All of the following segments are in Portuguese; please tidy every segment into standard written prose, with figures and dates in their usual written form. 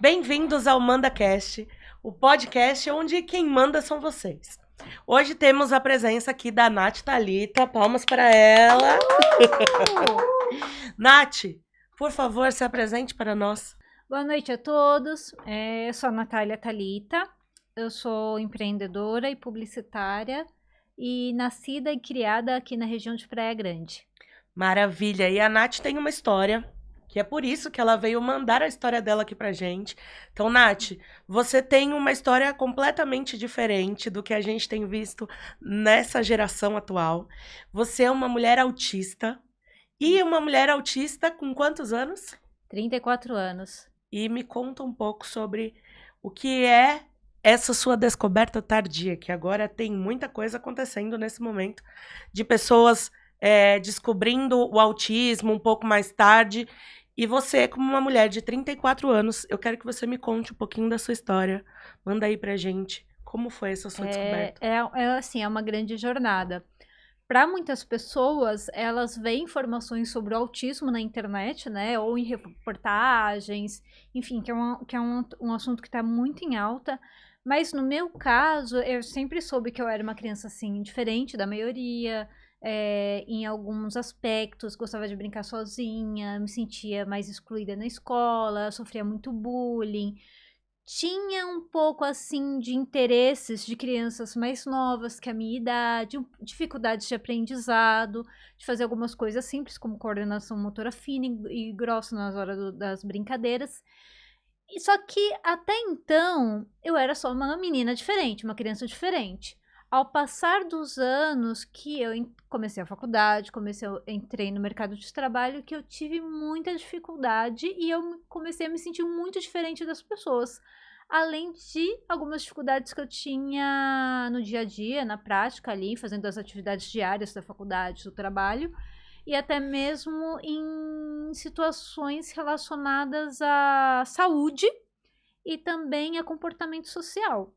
Bem-vindos ao MandaCast, o podcast onde quem manda são vocês. Hoje temos a presença aqui da Nath Thalita, palmas para ela. Nath, por favor, se apresente para nós. Boa noite a todos, eu sou a Natália Thalita, eu sou empreendedora e publicitária e nascida e criada aqui na região de Praia Grande. Maravilha, e a Nath tem uma história, que é por isso que ela veio mandar a história dela aqui pra gente. Então, Nath, você tem uma história completamente diferente do que a gente tem visto nessa geração atual. Você é uma mulher autista, e uma mulher autista com quantos anos? 34 anos. E me conta um pouco sobre o que é essa sua descoberta tardia, que agora tem muita coisa acontecendo nesse momento, de pessoas descobrindo o autismo um pouco mais tarde. E você, como uma mulher de 34 anos, eu quero que você me conte um pouquinho da sua história. Manda aí pra gente. Como foi essa sua descoberta? É uma grande jornada. Para muitas pessoas, elas veem informações sobre o autismo na internet, né? Ou em reportagens, enfim, que é um assunto que está muito em alta. Mas no meu caso, eu sempre soube que eu era uma criança, assim, diferente da maioria. Em alguns aspectos, gostava de brincar sozinha, me sentia mais excluída na escola, sofria muito bullying. Tinha um pouco, assim, de interesses de crianças mais novas que a minha idade, dificuldades de aprendizado, de fazer algumas coisas simples, como coordenação motora fina e grossa nas horas das brincadeiras. E só que, até então, eu era só uma menina diferente, uma criança diferente. Ao passar dos anos que eu comecei a faculdade, entrei no mercado de trabalho, que eu tive muita dificuldade e eu comecei a me sentir muito diferente das pessoas. Além de algumas dificuldades que eu tinha no dia a dia, na prática ali, fazendo as atividades diárias da faculdade, do trabalho, e até mesmo em situações relacionadas à saúde e também a comportamento social.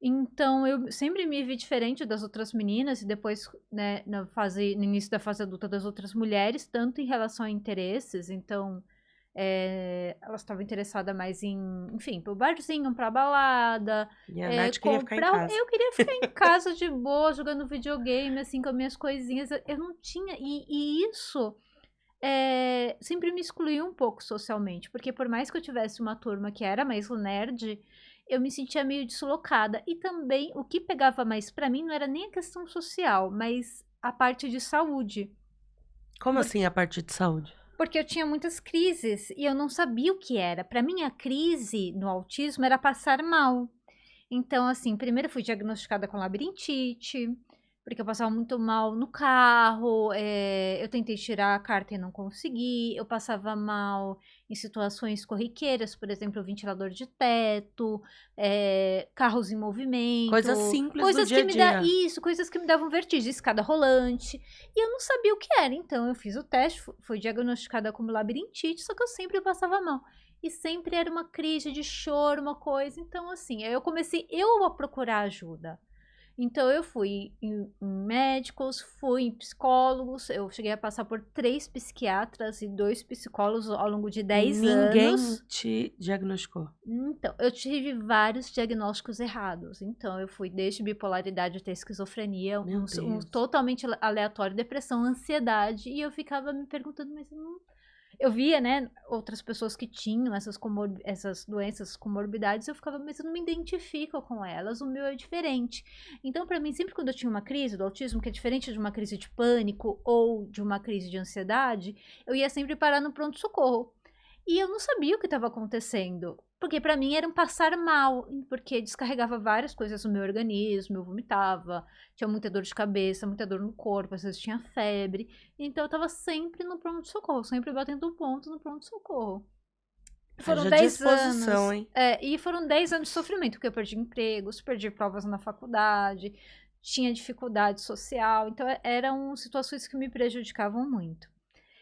Então, eu sempre me vi diferente das outras meninas e depois, né, no início da fase adulta das outras mulheres, tanto em relação a interesses. Então, elas estavam interessadas mais em, enfim, pro barzinho, pra balada. E a Nath queria ficar em casa. Eu queria ficar em casa de boa, jogando videogame, assim, com as minhas coisinhas. Eu não tinha, e isso sempre me excluiu um pouco socialmente, porque por mais que eu tivesse uma turma que era mais nerd, eu me sentia meio deslocada. E também, o que pegava mais pra mim não era nem a questão social, mas a parte de saúde. Como assim a parte de saúde? Porque eu tinha muitas crises e eu não sabia o que era. Pra mim, a crise no autismo era passar mal. Então, assim, primeiro eu fui diagnosticada com labirintite, porque eu passava muito mal no carro, eu tentei tirar a carta e não consegui, eu passava mal em situações corriqueiras, por exemplo, o ventilador de teto, carros em movimento. Coisas simples do Coisas dia a dia. coisas que me davam vertigem, escada rolante. E eu não sabia o que era, então eu fiz o teste, fui diagnosticada como labirintite, só que eu sempre passava mal. E sempre era uma crise de choro, uma coisa. Então, assim, aí eu comecei a procurar ajuda. Então, eu fui em médicos, fui em psicólogos. Eu cheguei a passar por 3 psiquiatras e 2 psicólogos ao longo de 10 Ninguém anos. te diagnosticou? Então, eu tive vários diagnósticos errados. Então, eu fui desde bipolaridade até esquizofrenia, um totalmente aleatório, depressão, ansiedade. E eu ficava me perguntando, mas eu não... Eu via, né, outras pessoas que tinham essas doenças, comorbidades, eu ficava, mas eu não me identifico com elas, o meu é diferente. Então, pra mim, sempre quando eu tinha uma crise do autismo, que é diferente de uma crise de pânico ou de uma crise de ansiedade, eu ia sempre parar no pronto-socorro. E eu não sabia o que estava acontecendo, porque pra mim era um passar mal, porque descarregava várias coisas no meu organismo, eu vomitava, tinha muita dor de cabeça, muita dor no corpo, às vezes tinha febre. Então eu tava sempre no pronto-socorro, sempre batendo ponto no pronto-socorro. Foram 10 anos. Hein? E foram 10 anos de sofrimento, porque eu perdi empregos, perdi provas na faculdade, tinha dificuldade social, então eram situações que me prejudicavam muito.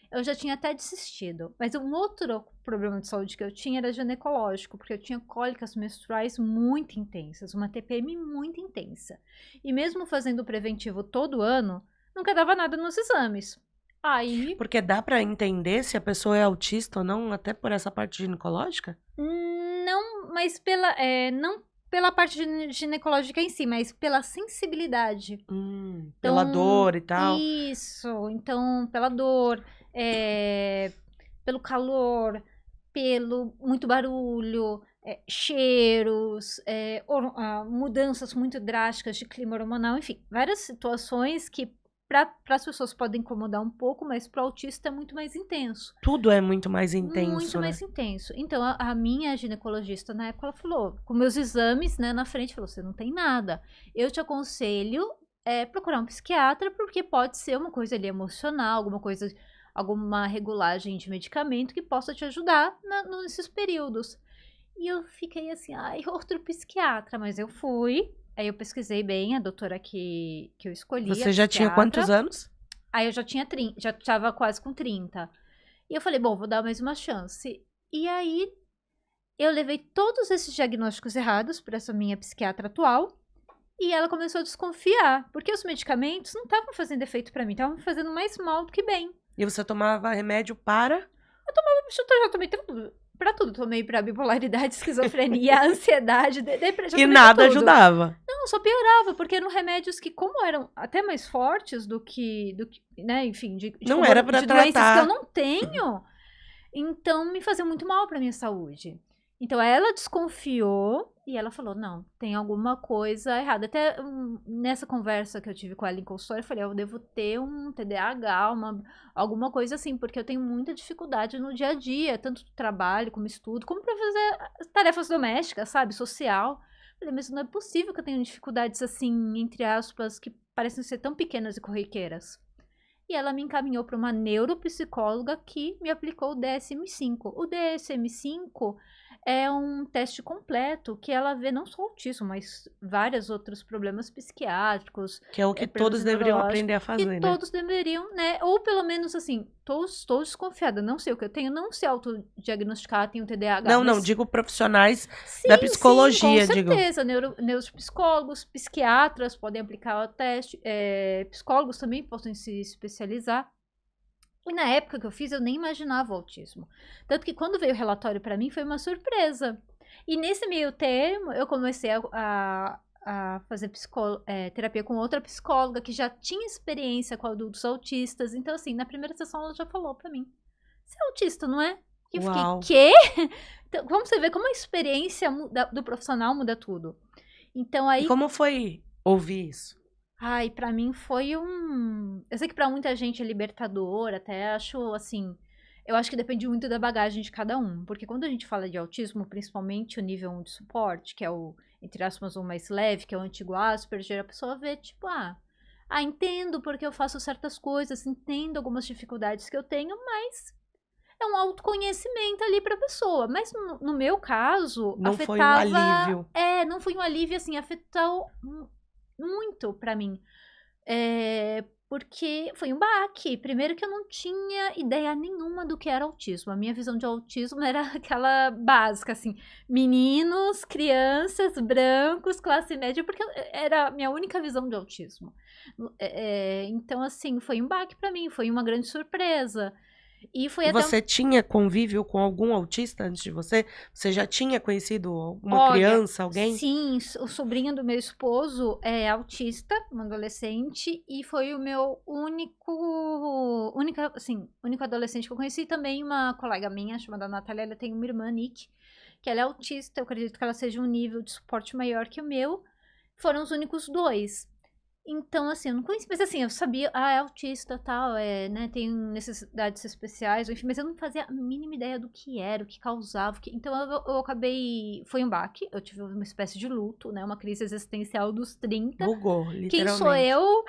Eu já tinha até desistido, mas um outro problema de saúde que eu tinha era ginecológico, porque eu tinha cólicas menstruais muito intensas, uma TPM muito intensa. E mesmo fazendo o preventivo todo ano, nunca dava nada nos exames. Aí... Porque dá pra entender se a pessoa é autista ou não, até por essa parte ginecológica? Não mas não pela parte ginecológica em si, mas pela sensibilidade. Pela Então, dor e tal. Isso, então, pela dor, pelo calor, pelo muito barulho, cheiros, mudanças muito drásticas de clima hormonal, enfim, várias situações que para as pessoas podem incomodar um pouco, mas para o autista é muito mais intenso. Tudo é muito mais intenso, Muito né? mais intenso. Então, a minha ginecologista, na época, ela falou, com meus exames, né, na frente, falou, você não tem nada. Eu te aconselho procurar um psiquiatra, porque pode ser uma coisa ali emocional, alguma regulagem de medicamento que possa te ajudar nesses períodos. E eu fiquei assim, ai, outro psiquiatra, mas eu fui. Aí eu pesquisei bem a doutora que eu escolhi. Você já tinha quantos anos? Aí eu já tava quase com 30. E eu falei, bom, vou dar mais uma chance. E aí eu levei todos esses diagnósticos errados para essa minha psiquiatra atual. E ela começou a desconfiar, porque os medicamentos não estavam fazendo efeito para mim, estavam fazendo mais mal do que bem. E você tomava remédio para? Eu já tomei pra tudo. Tomei pra bipolaridade, esquizofrenia, ansiedade, depressão. E nada ajudava. Não, só piorava, porque eram remédios que, como eram até mais fortes do que né, enfim, de Não era pra doenças tratar. que eu não tenho, então me fazia muito mal pra minha saúde. Então ela desconfiou e ela falou, não, tem alguma coisa errada. Até nessa conversa que eu tive com ela em consultório, eu falei, eu devo ter um TDAH, alguma coisa assim, porque eu tenho muita dificuldade no dia a dia, tanto do trabalho como estudo, como pra fazer tarefas domésticas, sabe, social. Eu falei, mas não é possível que eu tenha dificuldades assim, entre aspas, que parecem ser tão pequenas e corriqueiras. E ela me encaminhou para uma neuropsicóloga que me aplicou o DSM-5. O DSM-5 é um teste completo que ela vê não só autismo, mas vários outros problemas psiquiátricos. Que é o que todos deveriam aprender a fazer, né? Todos deveriam, né? Ou pelo menos assim, estou desconfiada, não sei o que eu tenho, não sei autodiagnosticar, tenho TDAH. Não, digo profissionais da psicologia, com certeza. Neuropsicólogos, psiquiatras podem aplicar o teste, psicólogos também podem se especializar. E na época que eu fiz, eu nem imaginava o autismo. Tanto que quando veio o relatório para mim, foi uma surpresa. E nesse meio termo, eu comecei a fazer terapia com outra psicóloga que já tinha experiência com adultos autistas. Então, assim, na primeira sessão ela já falou para mim, você é autista, não é? E eu fiquei, quê? Então, como você vê, como a experiência do profissional muda tudo. Então, aí... E como foi ouvir isso? Ai, pra mim foi eu sei que pra muita gente é libertador, até acho assim... Eu acho que depende muito da bagagem de cada um. Porque quando a gente fala de autismo, principalmente o nível 1 de suporte, que é o, entre aspas, o mais leve, que é o antigo Asperger, a pessoa vê, tipo, entendo porque eu faço certas coisas, entendo algumas dificuldades que eu tenho, mas é um autoconhecimento ali pra pessoa. Mas no meu caso, não foi um alívio. Não foi um alívio, assim, afetou muito pra mim, porque foi um baque. Primeiro que eu não tinha ideia nenhuma do que era autismo. A minha visão de autismo era aquela básica, assim, meninos, crianças, brancos, classe média, porque era a minha única visão de autismo. Então, assim, foi um baque pra mim, foi uma grande surpresa. E você tinha convívio com algum autista antes de você? Você já tinha conhecido alguma criança, alguém? Sim, o sobrinho do meu esposo é autista, um adolescente, e foi o meu único adolescente que eu conheci. Também uma colega minha, chamada Natália, ela tem uma irmã, Nick, que ela é autista. Eu acredito que ela seja um nível de suporte maior que o meu. Foram os únicos dois. Então, assim, eu não conhecia, mas assim, eu sabia, é autista, tal, né, tem necessidades especiais, enfim, mas eu não fazia a mínima ideia do que era, o que causava, então eu acabei, foi um baque, eu tive uma espécie de luto, né, uma crise existencial dos 30. Bugou, literalmente. Quem sou eu,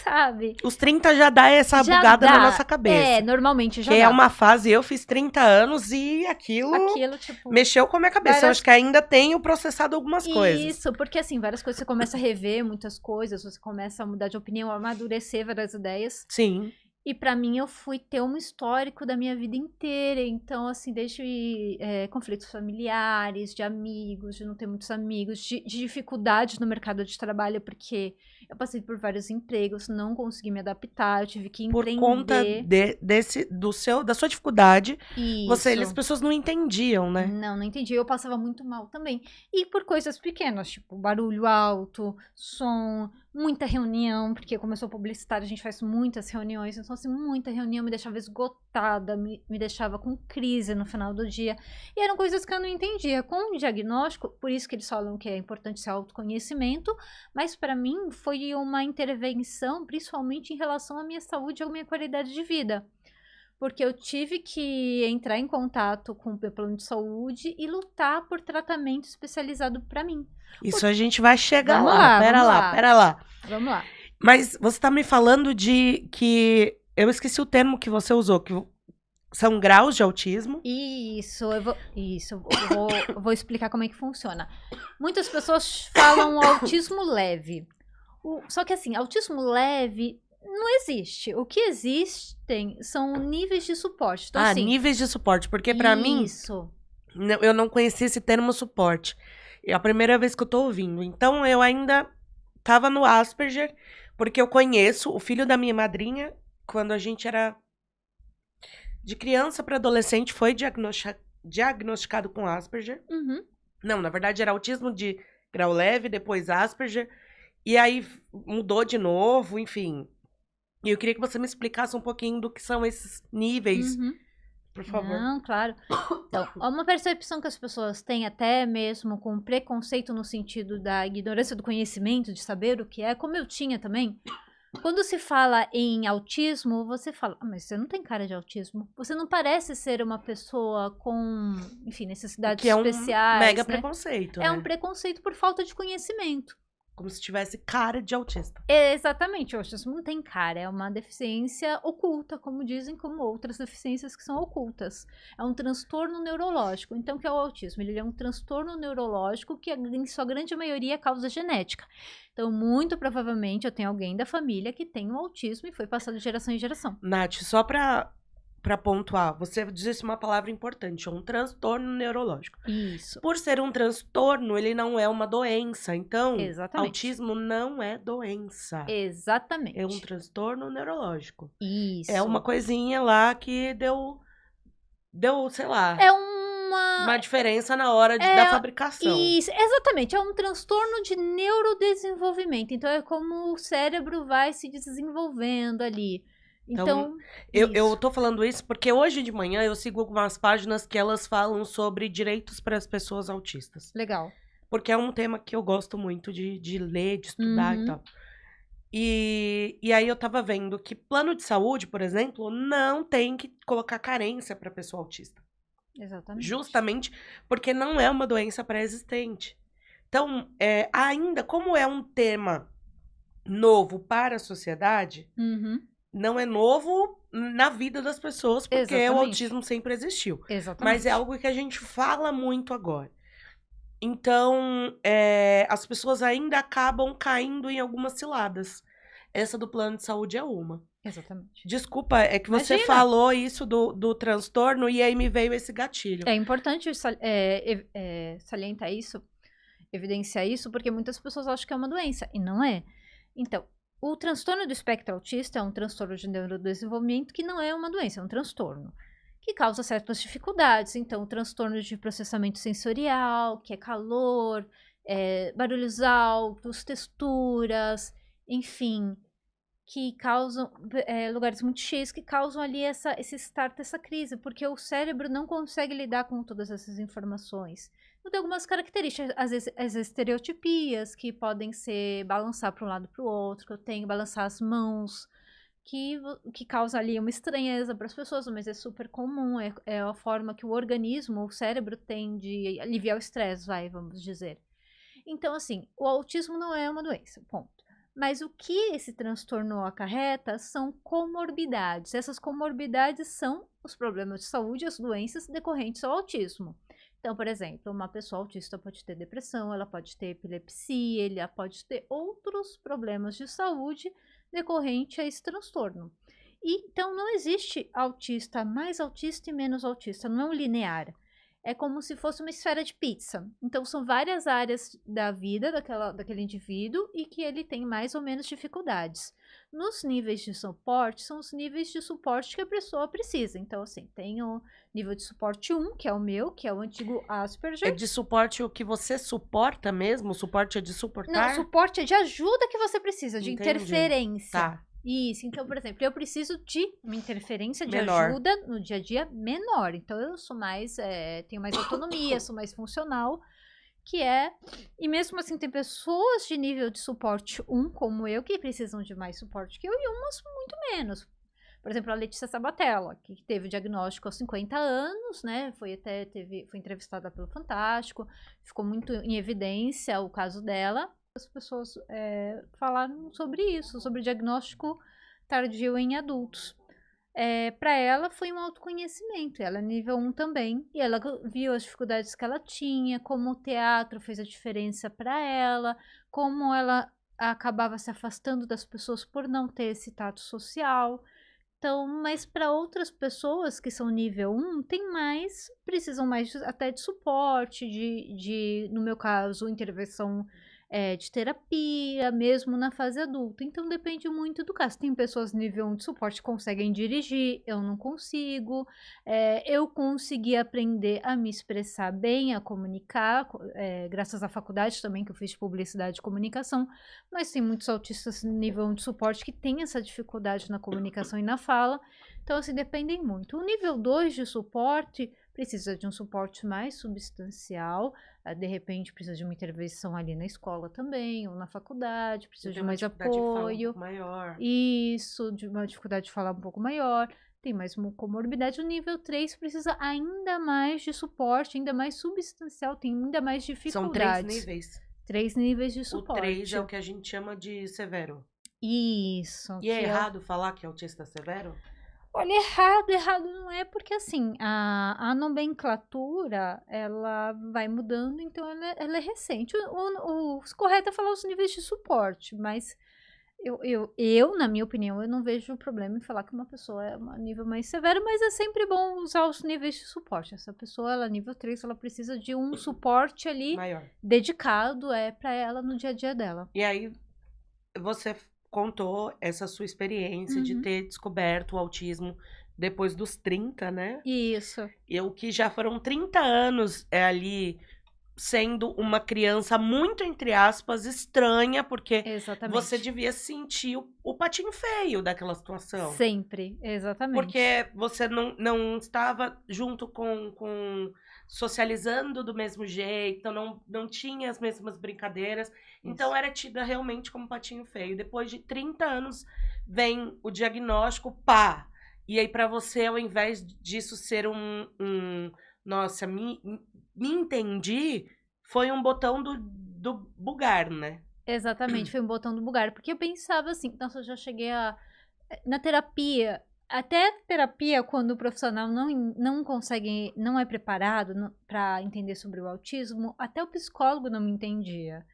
sabe? Os 30 já dá essa bugada na nossa cabeça. Normalmente já dá. é uma fase, eu fiz 30 anos e aquilo tipo, mexeu com a minha cabeça. Eu acho que ainda tenho processado algumas coisas. Isso, porque assim, várias coisas, você começa a rever muitas coisas, você começa a mudar de opinião, a amadurecer várias ideias. Sim. E pra mim eu fui ter um histórico da minha vida inteira, então assim, desde conflitos familiares, de amigos, de não ter muitos amigos, de dificuldades no mercado de trabalho, porque eu passei por vários empregos, não consegui me adaptar, eu tive que Por conta empreender. da sua dificuldade, as Isso. pessoas não entendiam, né? Não entendi. Eu passava muito mal também. E por coisas pequenas, tipo barulho alto, som, muita reunião, porque como eu sou publicitária, a gente faz muitas reuniões. Então, assim, muita reunião me deixava esgotada, me deixava com crise no final do dia. E eram coisas que eu não entendia. Com o diagnóstico, por isso que eles falam que é importante esse autoconhecimento, mas para mim foi uma intervenção, principalmente em relação à minha saúde e à minha qualidade de vida. Porque eu tive que entrar em contato com o meu plano de saúde e lutar por tratamento especializado para mim. Isso a gente vai chegar Vamos lá. lá, Pera vamos lá, lá. pera lá. Vamos lá. Mas você tá me falando de que. Eu esqueci o termo que você usou, que são graus de autismo. Eu vou explicar como é que funciona. Muitas pessoas falam autismo leve. Só que assim, autismo leve não existe. O que existem são níveis de suporte. Então, assim, Níveis de suporte. Porque pra mim, isso. eu não conhecia esse termo suporte. É a primeira vez que eu tô ouvindo. Então eu ainda tava no Asperger, porque eu conheço o filho da minha madrinha, quando a gente era de criança para adolescente, foi diagnosticado com Asperger. Uhum. Não, na verdade era autismo de grau leve, depois Asperger, e aí mudou de novo, enfim. E eu queria que você me explicasse um pouquinho do que são esses níveis, Uhum. por favor. Não, claro. Então, uma percepção que as pessoas têm, até mesmo com preconceito no sentido da ignorância do conhecimento, de saber o que é, como eu tinha também. Quando se fala em autismo, você fala, mas você não tem cara de autismo. Você não parece ser uma pessoa com, enfim, necessidades Que é um especiais, mega né? preconceito, É né? um preconceito por falta de conhecimento. Como se tivesse cara de autista. Exatamente, o autismo não tem cara, é uma deficiência oculta, como dizem, como outras deficiências que são ocultas. É um transtorno neurológico. Então, o que é o autismo? Ele é um transtorno neurológico que, em sua grande maioria, é causa genética. Então, muito provavelmente, eu tenho alguém da família que tem o autismo e foi passado de geração em geração. Nath, só pra pontuar, você disse uma palavra importante, um transtorno neurológico. Isso. Por ser um transtorno, ele não é uma doença. Então, Exatamente. autismo não é doença. Exatamente. É um transtorno neurológico. Isso. É uma coisinha lá que deu, sei lá, É uma diferença na hora da fabricação. Isso, exatamente. É um transtorno de neurodesenvolvimento. Então, é como o cérebro vai se desenvolvendo ali. Então, eu tô falando isso porque hoje de manhã eu sigo algumas páginas que elas falam sobre direitos para as pessoas autistas. Legal. Porque é um tema que eu gosto muito de ler, de estudar e tal. E aí eu tava vendo que plano de saúde, por exemplo, não tem que colocar carência para pessoa autista. Exatamente. Justamente porque não é uma doença pré-existente. Então, ainda como é um tema novo para a sociedade, não é novo na vida das pessoas, porque o autismo sempre existiu. Exatamente. Mas é algo que a gente fala muito agora. Então, as pessoas ainda acabam caindo em algumas ciladas. Essa do plano de saúde é uma. Exatamente. Desculpa, é que você falou isso do transtorno e aí me veio esse gatilho. É importante salientar isso, evidenciar isso, porque muitas pessoas acham que é uma doença, e não é. Então, o transtorno do espectro autista é um transtorno de neurodesenvolvimento que não é uma doença, é um transtorno que causa certas dificuldades. Então, o transtorno de processamento sensorial, que é calor, barulhos altos, texturas, enfim, que causam lugares muito cheios, que causam ali esse start, essa crise, porque o cérebro não consegue lidar com todas essas informações. Então, tem algumas características, às vezes as estereotipias, que podem ser balançar para um lado para o outro, que eu tenho balançar as mãos, que causa ali uma estranheza para as pessoas, mas é super comum, é a forma que o organismo, o cérebro tem de aliviar o estresse, vamos dizer. Então, assim, o autismo não é uma doença, ponto. Mas o que esse transtorno acarreta são comorbidades. Essas comorbidades são os problemas de saúde, as doenças decorrentes ao autismo. Então, por exemplo, uma pessoa autista pode ter depressão, ela pode ter epilepsia, ela pode ter outros problemas de saúde decorrente a esse transtorno. E, então, não existe autista mais autista e menos autista, não é um linear. É como se fosse uma esfera de pizza. Então, são várias áreas da vida daquele indivíduo e que ele tem mais ou menos dificuldades. Nos níveis de suporte, são os níveis de suporte que a pessoa precisa. Então, assim, tem o nível de suporte 1, que é o meu, que é o antigo Asperger. É de suporte o que você suporta mesmo? O suporte é de Não, suportar? suporte é de ajuda que você precisa, de Entendi. interferência. Tá. Isso, então, por exemplo, eu preciso de uma interferência de Menor. ajuda no dia a dia menor. Então, eu sou mais, tenho mais autonomia, sou mais funcional, e mesmo assim tem pessoas de nível de suporte 1, como eu, que precisam de mais suporte que eu, e umas muito menos. Por exemplo, a Letícia Sabatella, que teve o diagnóstico aos 50 anos, né, foi entrevistada pelo Fantástico, ficou muito em evidência o caso dela. As pessoas falaram sobre isso, sobre diagnóstico tardio em adultos. Para ela foi um autoconhecimento, ela é nível 1 também, e ela viu as dificuldades que ela tinha, como o teatro fez a diferença para ela, como ela acabava se afastando das pessoas por não ter esse tato social. Então, mas para outras pessoas que são nível 1, precisam mais até de suporte, no meu caso, intervenção de terapia, mesmo na fase adulta. Então, depende muito do caso. Tem pessoas nível 1 de suporte que conseguem dirigir, eu não consigo. Eu consegui aprender a me expressar bem, a comunicar, graças à faculdade também, que eu fiz de publicidade e comunicação, mas tem muitos autistas nível 1 de suporte que têm essa dificuldade na comunicação e na fala. Então, assim, dependem muito. O nível 2 de suporte precisa de um suporte mais substancial, de repente precisa de uma intervenção ali na escola também, ou na faculdade, precisa de mais apoio. Um pouco maior. Isso, de uma dificuldade de falar um pouco maior. Tem mais uma comorbidade. O nível 3 precisa ainda mais de suporte, ainda mais substancial, tem ainda mais dificuldades. São 3 níveis. 3 níveis de suporte. O 3 é o que a gente chama de severo. Isso. E é errado falar que é autista severo? Olha, errado não é, porque assim, a nomenclatura, ela vai mudando, então ela é recente. O correto é falar os níveis de suporte, mas na minha opinião, eu não vejo problema em falar que uma pessoa é um nível mais severo, mas é sempre bom usar os níveis de suporte. Essa pessoa, ela é nível 3, ela precisa de um suporte ali maior, dedicado para ela no dia a dia dela. E aí, você contou essa sua experiência de ter descoberto o autismo depois dos 30, né? Isso. Eu que já foram 30 anos ali sendo uma criança muito, entre aspas, estranha, porque Exatamente. você devia sentir o patinho feio daquela situação. Sempre, exatamente. Porque você não estava junto socializando do mesmo jeito, não tinha as mesmas brincadeiras. Então era tida realmente como patinho feio. Depois de 30 anos vem o diagnóstico, pá! E aí pra você, ao invés disso ser nossa, me entendi, foi um botão do bugar, né? Exatamente, foi um botão do bugar. Porque eu pensava assim, nossa, eu já cheguei na terapia, até terapia, quando o profissional não consegue, não é preparado para entender sobre o autismo, até o psicólogo não me entendia.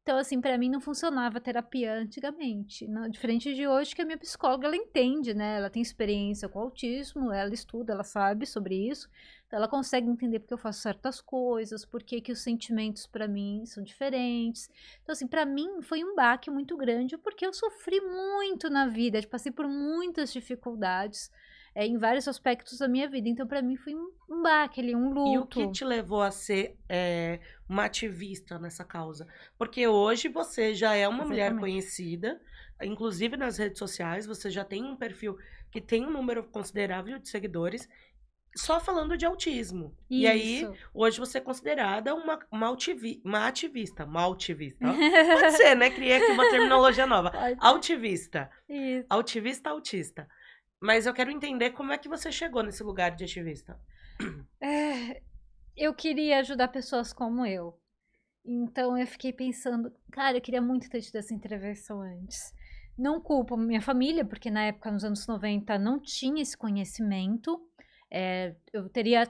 Então, assim, para mim não funcionava a terapia antigamente. Diferente de hoje, que a minha psicóloga, ela entende, né? Ela tem experiência com autismo, ela estuda, ela sabe sobre isso. Então, ela consegue entender porque eu faço certas coisas, porque que os sentimentos para mim são diferentes. Então, assim, para mim foi um baque muito grande, porque eu sofri muito na vida, passei por muitas dificuldades em vários aspectos da minha vida. Então, para mim foi um baque ali, um luto. E o que te levou a ser uma ativista nessa causa? Porque hoje você já é uma mulher conhecida, inclusive nas redes sociais, você já tem um perfil que tem um número considerável de seguidores, só falando de autismo. Isso. E aí, hoje você é considerada uma ativista. Pode ser, né? Criei aqui uma terminologia nova. Altivista. Isso. Altivista, autista. Mas eu quero entender como é que você chegou nesse lugar de ativista. Eu queria ajudar pessoas como eu. Então eu fiquei pensando, cara, eu queria muito ter tido essa intervenção antes. Não culpo minha família, porque na época, nos anos 90, não tinha esse conhecimento. Eu teria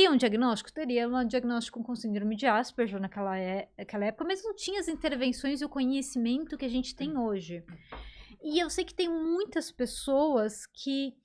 um diagnóstico? Teria um diagnóstico com síndrome de Asperger naquela época, mas não tinha as intervenções e o conhecimento que a gente tem hoje. E eu sei que tem muitas pessoas que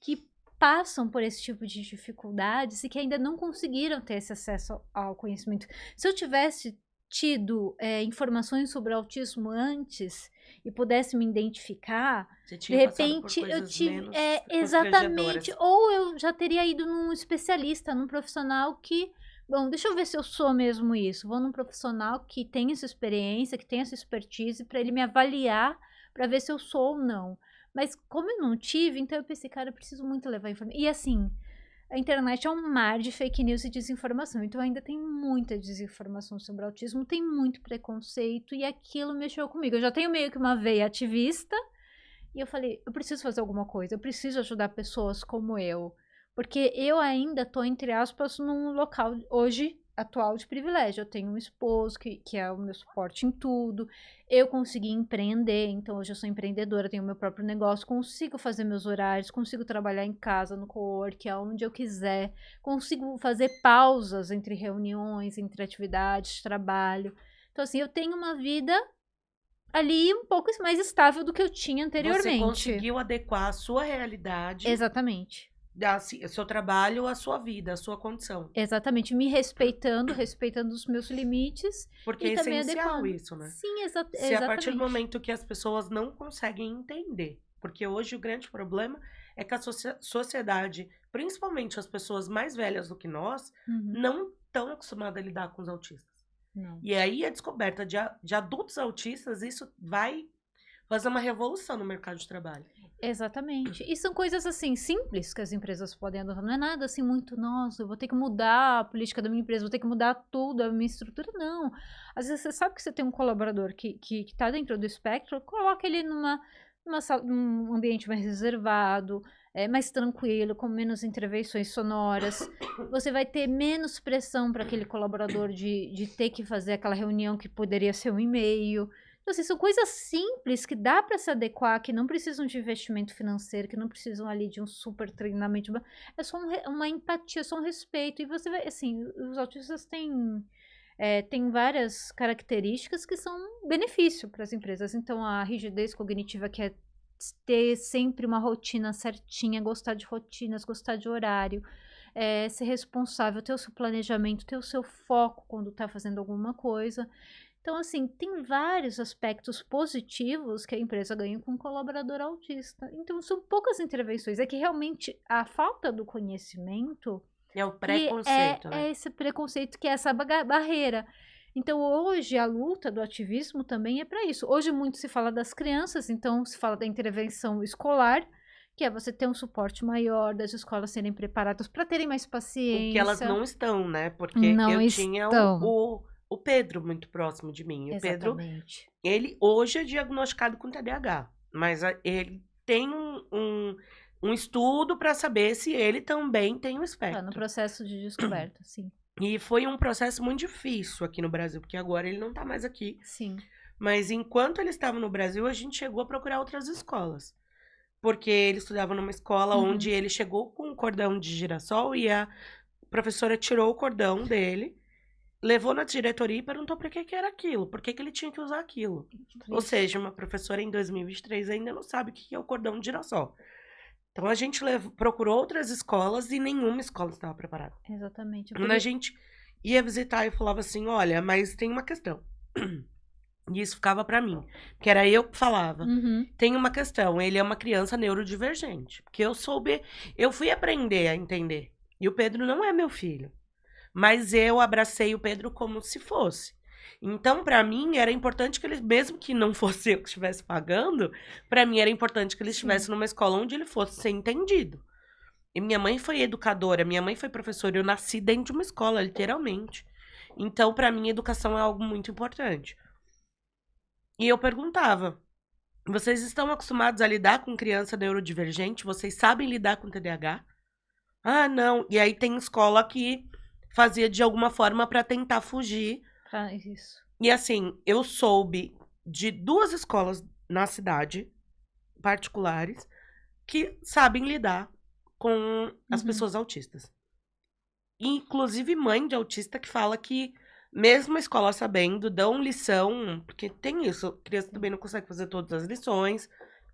passam por esse tipo de dificuldades e que ainda não conseguiram ter esse acesso ao conhecimento. Se eu tivesse tido informações sobre autismo antes e pudesse me identificar, Você de tinha passado por repente eu coisas tive menos exatamente, constrangedoras. ou eu já teria ido num especialista, num profissional que, bom, deixa eu ver se eu sou mesmo isso. Vou num profissional que tem essa experiência, que tem essa expertise, para ele me avaliar, para ver se eu sou ou não. Mas como eu não tive, então eu pensei, cara, eu preciso muito levar informação. E assim, a internet é um mar de fake news e desinformação. Então ainda tem muita desinformação sobre autismo, tem muito preconceito e aquilo mexeu comigo. Eu já tenho meio que uma veia ativista e eu falei, eu preciso fazer alguma coisa, eu preciso ajudar pessoas como eu. Porque eu ainda tô, entre aspas, num local hoje atual de privilégio. Eu tenho um esposo que é o meu suporte em tudo. Eu consegui empreender, então hoje eu sou empreendedora, tenho meu próprio negócio, consigo fazer meus horários, consigo trabalhar em casa, no cowork, aonde eu quiser, consigo fazer pausas entre reuniões, entre atividades, de trabalho. Então, assim, eu tenho uma vida ali um pouco mais estável do que eu tinha Você anteriormente. conseguiu adequar a sua realidade, Exatamente. o seu trabalho, à sua vida, à sua condição. Exatamente, me respeitando, respeitando os meus limites Porque e é também essencial adequando. isso, né? Sim, Se a partir do exatamente. momento que as pessoas não conseguem entender, porque hoje o grande problema é que a sociedade, principalmente as pessoas mais velhas do que nós, Uhum. não estão acostumadas a lidar com os autistas. Não. E aí a descoberta de adultos autistas, isso vai fazer uma revolução no mercado de trabalho. Exatamente. E são coisas assim simples que as empresas podem adotar. Não é nada assim muito, nossa, eu vou ter que mudar a política da minha empresa, vou ter que mudar tudo, a minha estrutura. Não. Às vezes você sabe que você tem um colaborador que tá dentro do espectro, coloca ele num ambiente mais reservado, mais tranquilo, com menos intervenções sonoras. Você vai ter menos pressão para aquele colaborador de ter que fazer aquela reunião que poderia ser um e-mail. Então, assim, são coisas simples que dá para se adequar, que não precisam de investimento financeiro, que não precisam ali de um super treinamento. É só uma empatia, só um respeito. E você vai, assim, os autistas têm várias características que são benefício para as empresas. Então, a rigidez cognitiva, que é ter sempre uma rotina certinha, gostar de rotinas, gostar de horário, ser responsável, ter o seu planejamento, ter o seu foco quando está fazendo alguma coisa. Então, assim, tem vários aspectos positivos que a empresa ganha com um colaborador autista. Então, são poucas intervenções. É que realmente a falta do conhecimento É o que é, preconceito, né? é esse preconceito, que é essa barreira. Então, hoje, a luta do ativismo também é para isso. Hoje, muito se fala das crianças, então, se fala da intervenção escolar, que é você ter um suporte maior, das escolas serem preparadas para terem mais O que elas paciência. não estão, né? Porque Não eu tinha o, estão. o, o Pedro muito próximo de mim. E o Pedro, Exatamente. ele hoje é diagnosticado com TDAH, mas ele tem um estudo para saber se ele também tem o Tá no espectro. processo de descoberta, sim. E foi um processo muito difícil aqui no Brasil, porque agora ele não tá mais aqui. Sim. Mas enquanto ele estava no Brasil, a gente chegou a procurar outras escolas. Porque ele estudava numa escola onde Uhum. ele chegou com um cordão de girassol e a professora tirou o cordão dele, levou na diretoria e perguntou para que era aquilo, por que ele tinha que usar aquilo. Ou Triste. seja, uma professora em 2023 ainda não sabe o que é o cordão de girassol. Então a gente procurou outras escolas e nenhuma escola estava preparada. Exatamente. Quando a gente ia visitar, eu falava assim, olha, mas tem uma questão. E isso ficava pra mim, que era eu que falava. Uhum. Tem uma questão, ele é uma criança neurodivergente, porque eu fui aprender a entender. E o Pedro não é meu filho, mas eu abracei o Pedro como se fosse. Então, pra mim, era importante que ele, mesmo que não fosse eu que estivesse pagando, pra mim era importante que ele estivesse Sim. numa escola onde ele fosse ser entendido. E minha mãe foi educadora, minha mãe foi professora, eu nasci dentro de uma escola, literalmente. Então, pra mim, educação é algo muito importante. E eu perguntava: vocês estão acostumados a lidar com criança neurodivergente? Vocês sabem lidar com TDAH? Ah, não. E aí tem escola que fazia de alguma forma para tentar fugir. Isso. E assim, eu soube de 2 escolas na cidade, particulares, que sabem lidar com as Uhum. pessoas autistas. Inclusive mãe de autista que fala que mesmo a escola sabendo, dão lição, porque tem isso, a criança também não consegue fazer todas as lições,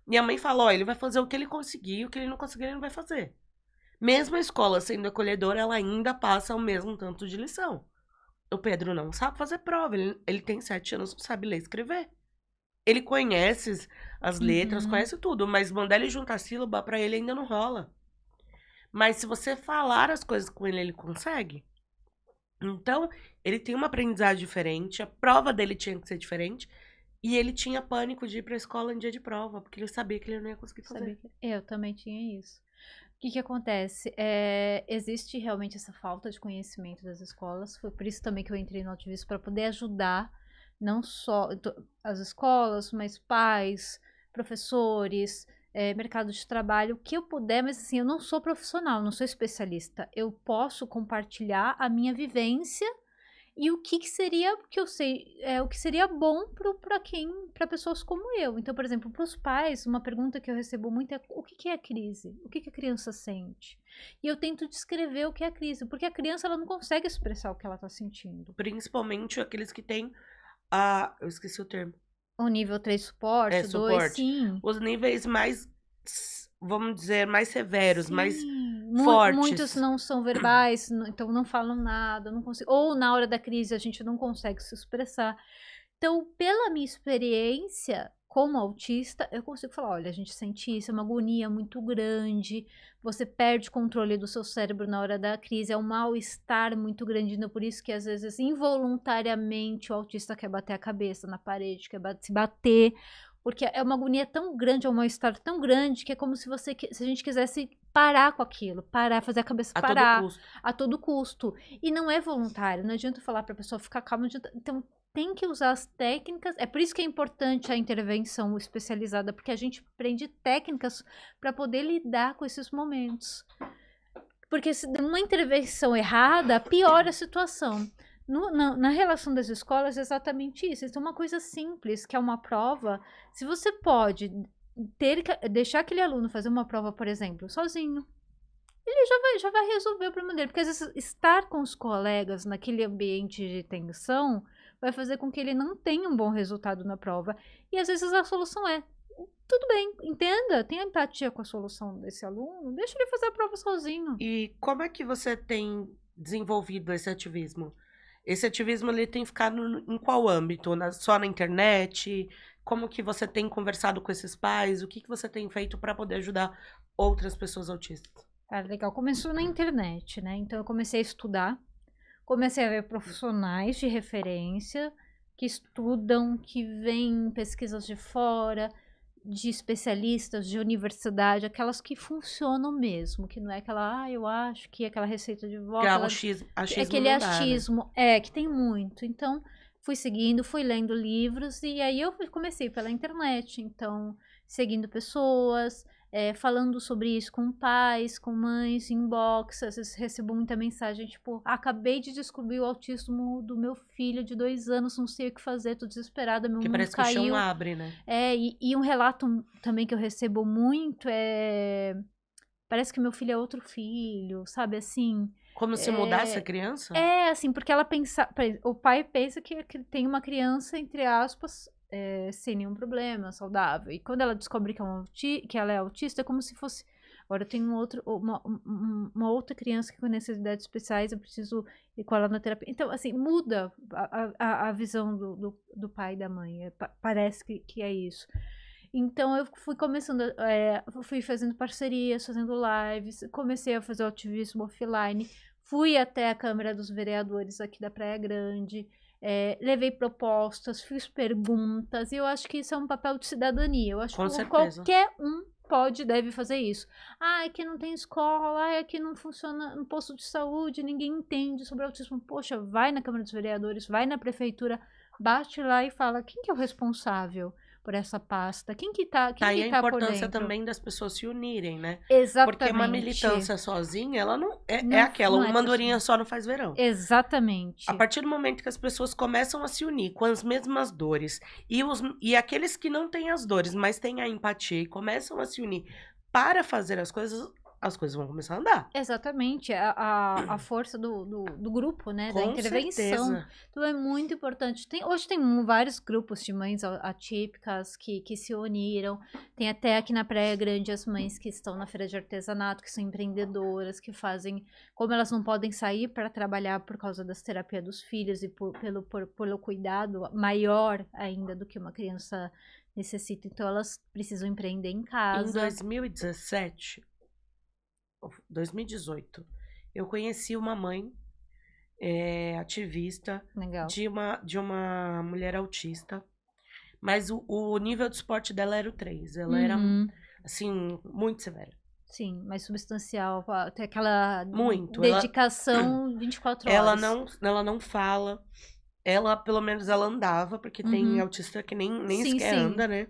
Minha mãe fala, ó, ele vai fazer o que ele conseguir, o que ele não conseguir, ele não vai fazer. Mesmo a escola sendo acolhedora, ela ainda passa o mesmo tanto de lição. O Pedro não sabe fazer prova, ele tem 7 anos, não sabe ler e escrever. Ele conhece as letras, Uhum. conhece tudo, mas mandar ele juntar sílaba pra ele ainda não rola. Mas se você falar as coisas com ele, ele consegue. Então, ele tem uma aprendizagem diferente, a prova dele tinha que ser diferente, e ele tinha pânico de ir pra escola em dia de prova, porque ele sabia que ele não ia conseguir Sabia fazer. que eu também tinha isso. O que que acontece? Existe realmente essa falta de conhecimento das escolas. Foi por isso também que eu entrei no ativismo, para poder ajudar não só as escolas, mas pais, professores, mercado de trabalho, o que eu puder, mas assim, eu não sou profissional, não sou especialista. Eu posso compartilhar a minha vivência e o que que seria, que eu sei, o que seria bom para pessoas como eu. Então, por exemplo, para os pais, uma pergunta que eu recebo muito é: o que que é a crise? O que que a criança sente? E eu tento descrever o que é a crise, porque a criança ela não consegue expressar o que ela está sentindo. Principalmente aqueles que têm eu esqueci o termo. O nível 3 É, suporte, o 2, suporte. sim. Os níveis mais, vamos dizer, mais severos, mais Sim, muitos fortes. não são verbais, então não falam nada, não consigo, ou na hora da crise a gente não consegue se expressar. Então, pela minha experiência como autista, eu consigo falar: olha, a gente sente isso, é uma agonia muito grande, você perde controle do seu cérebro na hora da crise, é um mal-estar muito grande, então por isso que às vezes involuntariamente o autista quer bater a cabeça na parede, quer se bater, porque é uma agonia tão grande, é um mal-estar tão grande que é como se se a gente quisesse parar com aquilo, parar, fazer a cabeça A todo parar custo. a todo custo. E não é voluntário, não adianta falar para a pessoa ficar calma, não adianta, então tem que usar as técnicas. É por isso que é importante a intervenção especializada, porque a gente aprende técnicas para poder lidar com esses momentos. Porque se uma intervenção errada, piora a situação. Na relação das escolas é exatamente isso. Então, uma coisa simples, que é uma prova, se você pode deixar aquele aluno fazer uma prova, por exemplo, sozinho, ele já vai resolver o problema dele. Porque às vezes estar com os colegas naquele ambiente de tensão vai fazer com que ele não tenha um bom resultado na prova. E às vezes a solução é: tudo bem, entenda, tenha empatia com a solução desse aluno, deixa ele fazer a prova sozinho. E como é que você tem desenvolvido esse ativismo? Esse ativismo ele tem ficado em qual âmbito? Só na internet? Como que você tem conversado com esses pais? O que que você tem feito para poder ajudar outras pessoas autistas? Cara, legal. Começou na internet, né? Então eu comecei a estudar, comecei a ver profissionais de referência que estudam, que veem pesquisas de fora, de especialistas, de universidade, aquelas que funcionam mesmo, que não é aquela, eu acho que aquela receita de vó, Porque achismo aquele não dá, né? achismo, que tem muito. Então, fui seguindo, fui lendo livros, e aí eu comecei pela internet, então, seguindo pessoas, falando sobre isso com pais, com mães, inbox, às vezes recebo muita mensagem, tipo: acabei de descobrir o autismo do meu filho de 2 anos, não sei o que fazer, tô desesperada, meu Porque mundo parece que o chão caiu. abre, né? E um relato também que eu recebo muito parece que meu filho é outro filho, sabe, assim. Como se mudasse a É, criança? assim, porque ela pensa, o pai pensa que tem uma criança, entre aspas, sem nenhum problema, saudável. E quando ela descobre que ela é autista, é como se fosse: agora eu tenho uma outra criança que com necessidades especiais, eu preciso ir com ela na terapia. Então, assim, muda a visão do pai e da mãe. Parece que é isso. Então eu fui começando, fui fazendo parcerias, fazendo lives, comecei a fazer o ativismo offline, fui até a Câmara dos Vereadores aqui da Praia Grande, levei propostas, fiz perguntas, e eu acho que isso é um papel de cidadania. Eu acho Com que certeza. qualquer um deve fazer isso. Ah, aqui não tem escola, aqui não funciona no posto de saúde, ninguém entende sobre autismo. Poxa, vai na Câmara dos Vereadores, vai na prefeitura, bate lá e fala: quem que é o responsável por essa pasta? Quem que Tá aí a tá por importância dentro? também das pessoas se unirem, né? Porque uma Exatamente. militância sozinha, ela não é Não, aquela, não é uma pra andorinha só não faz verão. A Exatamente. partir do momento que as pessoas começam a se unir com as mesmas dores e aqueles que não têm as dores, mas têm a empatia e começam a se unir para fazer as coisas, as coisas vão começar a andar. Exatamente, a força do grupo, né, da Com intervenção. certeza. Então é muito importante. Hoje tem vários grupos de mães atípicas que se uniram. Tem até aqui na Praia Grande as mães que estão na feira de artesanato, que são empreendedoras, que fazem, como elas não podem sair para trabalhar por causa das terapias dos filhos e pelo cuidado maior ainda do que uma criança necessita, então elas precisam empreender em Em casa. 2017, 2018, eu conheci uma mãe ativista Legal. de uma mulher autista, mas o nível de esporte dela era o 3. Ela era, assim, muito severa. Sim, mais substancial, tem aquela Muito. dedicação 24 horas. Ela não fala. Ela, pelo menos, ela andava, porque tem autista que nem Sim, sequer sim. anda, né?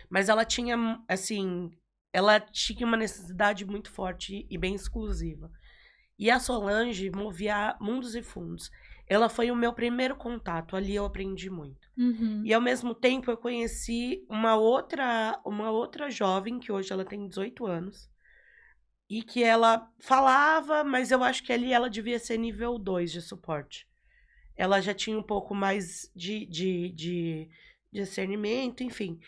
Mas ela tinha, assim, ela tinha uma necessidade muito forte e bem exclusiva. E a Solange movia mundos e fundos. Ela foi o meu primeiro contato, ali eu aprendi muito. E ao mesmo tempo eu conheci uma outra jovem, que hoje ela tem 18 anos, e que ela falava, mas eu acho que ali ela devia ser nível 2 de suporte. Ela já tinha um pouco mais de discernimento, enfim.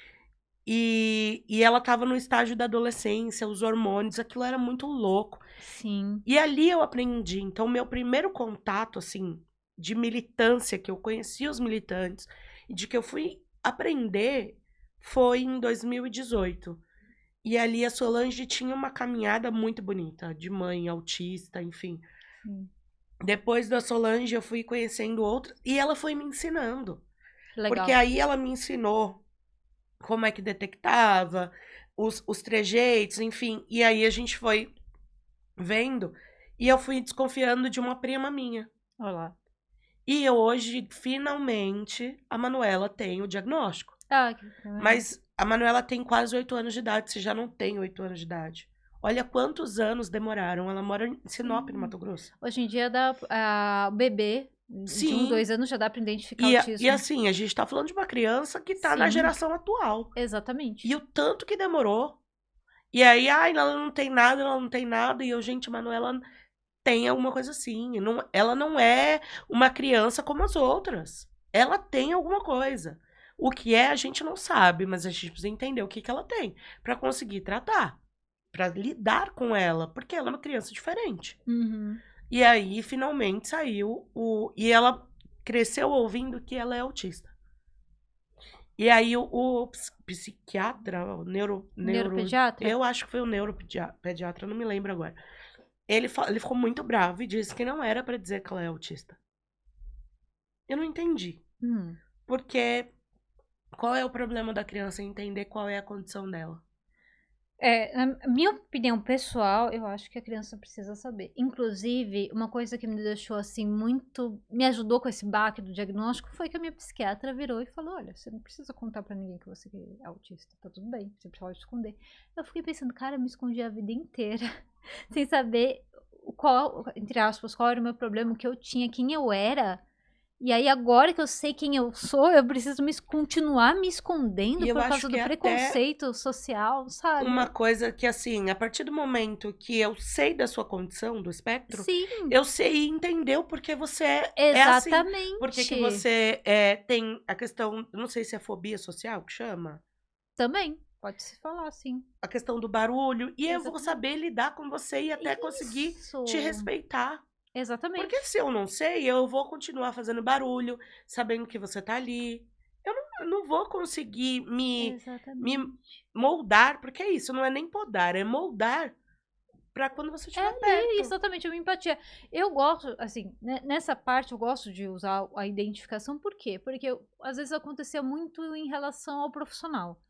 E ela estava no estágio da adolescência, os hormônios, aquilo era muito louco. Sim. E ali eu aprendi. Então, meu primeiro contato, assim, de militância, que eu conheci os militantes, e de que eu fui aprender, foi em 2018. E ali a Solange tinha uma caminhada muito bonita, de mãe autista, enfim. Sim. Depois da Solange, eu fui conhecendo outras, e ela foi me ensinando. Legal. Porque aí ela me ensinou como é que detectava, os trejeitos, enfim. E aí a gente foi vendo, e eu fui desconfiando de uma prima minha. Olá. E hoje, finalmente, a Manuela tem o diagnóstico. Ah, que legal. Mas a Manuela tem quase 8 anos de idade, se já não tem 8 anos de idade. Olha quantos anos demoraram. Ela mora em Sinop, no Mato Grosso. Hoje em dia o bebê de 1, Sim. 2 anos já dá pra identificar E autismo. assim, a gente tá falando de uma criança que tá na Sim. geração atual. Exatamente. E o tanto que demorou. E aí, ai, ela não tem nada, ela não tem nada. E eu, gente, Manuela tem alguma coisa assim. Ela não é uma criança como as outras. Ela tem alguma coisa. O que é, a gente não sabe, mas a gente precisa entender o que ela tem pra conseguir tratar, pra lidar com ela, porque ela é uma criança diferente. E aí, finalmente, saiu e ela cresceu ouvindo que ela é autista. E aí, o psiquiatra, o Neuropediatra? eu acho que foi o neuropediatra, não me lembro agora. Ele ficou muito bravo e disse que não era pra dizer que ela é autista. Eu não entendi. Porque qual é o problema da criança entender qual é a condição dela? Na minha opinião pessoal, eu acho que a criança precisa saber. Inclusive, uma coisa que me deixou assim me ajudou com esse baque do diagnóstico foi que a minha psiquiatra virou e falou: olha, você não precisa contar pra ninguém que você é autista, tá tudo bem, você pode esconder. Eu fiquei pensando, cara, eu me escondi a vida inteira, sem saber entre aspas, qual era o meu problema, o que eu tinha, quem eu era. E aí, agora que eu sei quem eu sou, eu preciso continuar me escondendo por causa do preconceito social, sabe? Uma coisa que, assim, a partir do momento que eu sei da sua condição, do espectro, Sim. eu sei entender o porquê você é Exatamente. assim. Porque que você tem a questão, não sei se é fobia social que chama. Também, pode se falar, sim. A questão do barulho. E eu vou Exatamente. saber lidar com você e até conseguir te respeitar. Exatamente. Porque se eu não sei, eu vou continuar fazendo barulho, sabendo que você tá ali. Eu não vou conseguir me moldar, porque é isso, não é nem podar, é moldar pra quando você estiver perto. Exatamente, uma empatia. Eu gosto, assim, nessa parte eu gosto de usar a identificação, por quê? Porque às vezes acontecia muito em relação ao profissional.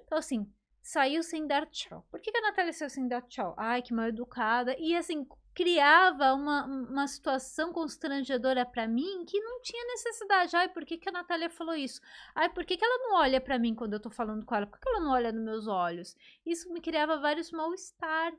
Então, assim, saiu sem dar tchau. Por que a Natália saiu sem dar tchau? Ai, que mal educada. E assim, criava uma situação constrangedora pra mim que não tinha necessidade. Ai, por que a Natália falou isso? Ai, por que ela não olha pra mim quando eu tô falando com ela? Por que ela não olha nos meus olhos? Isso me criava vários mal-estar.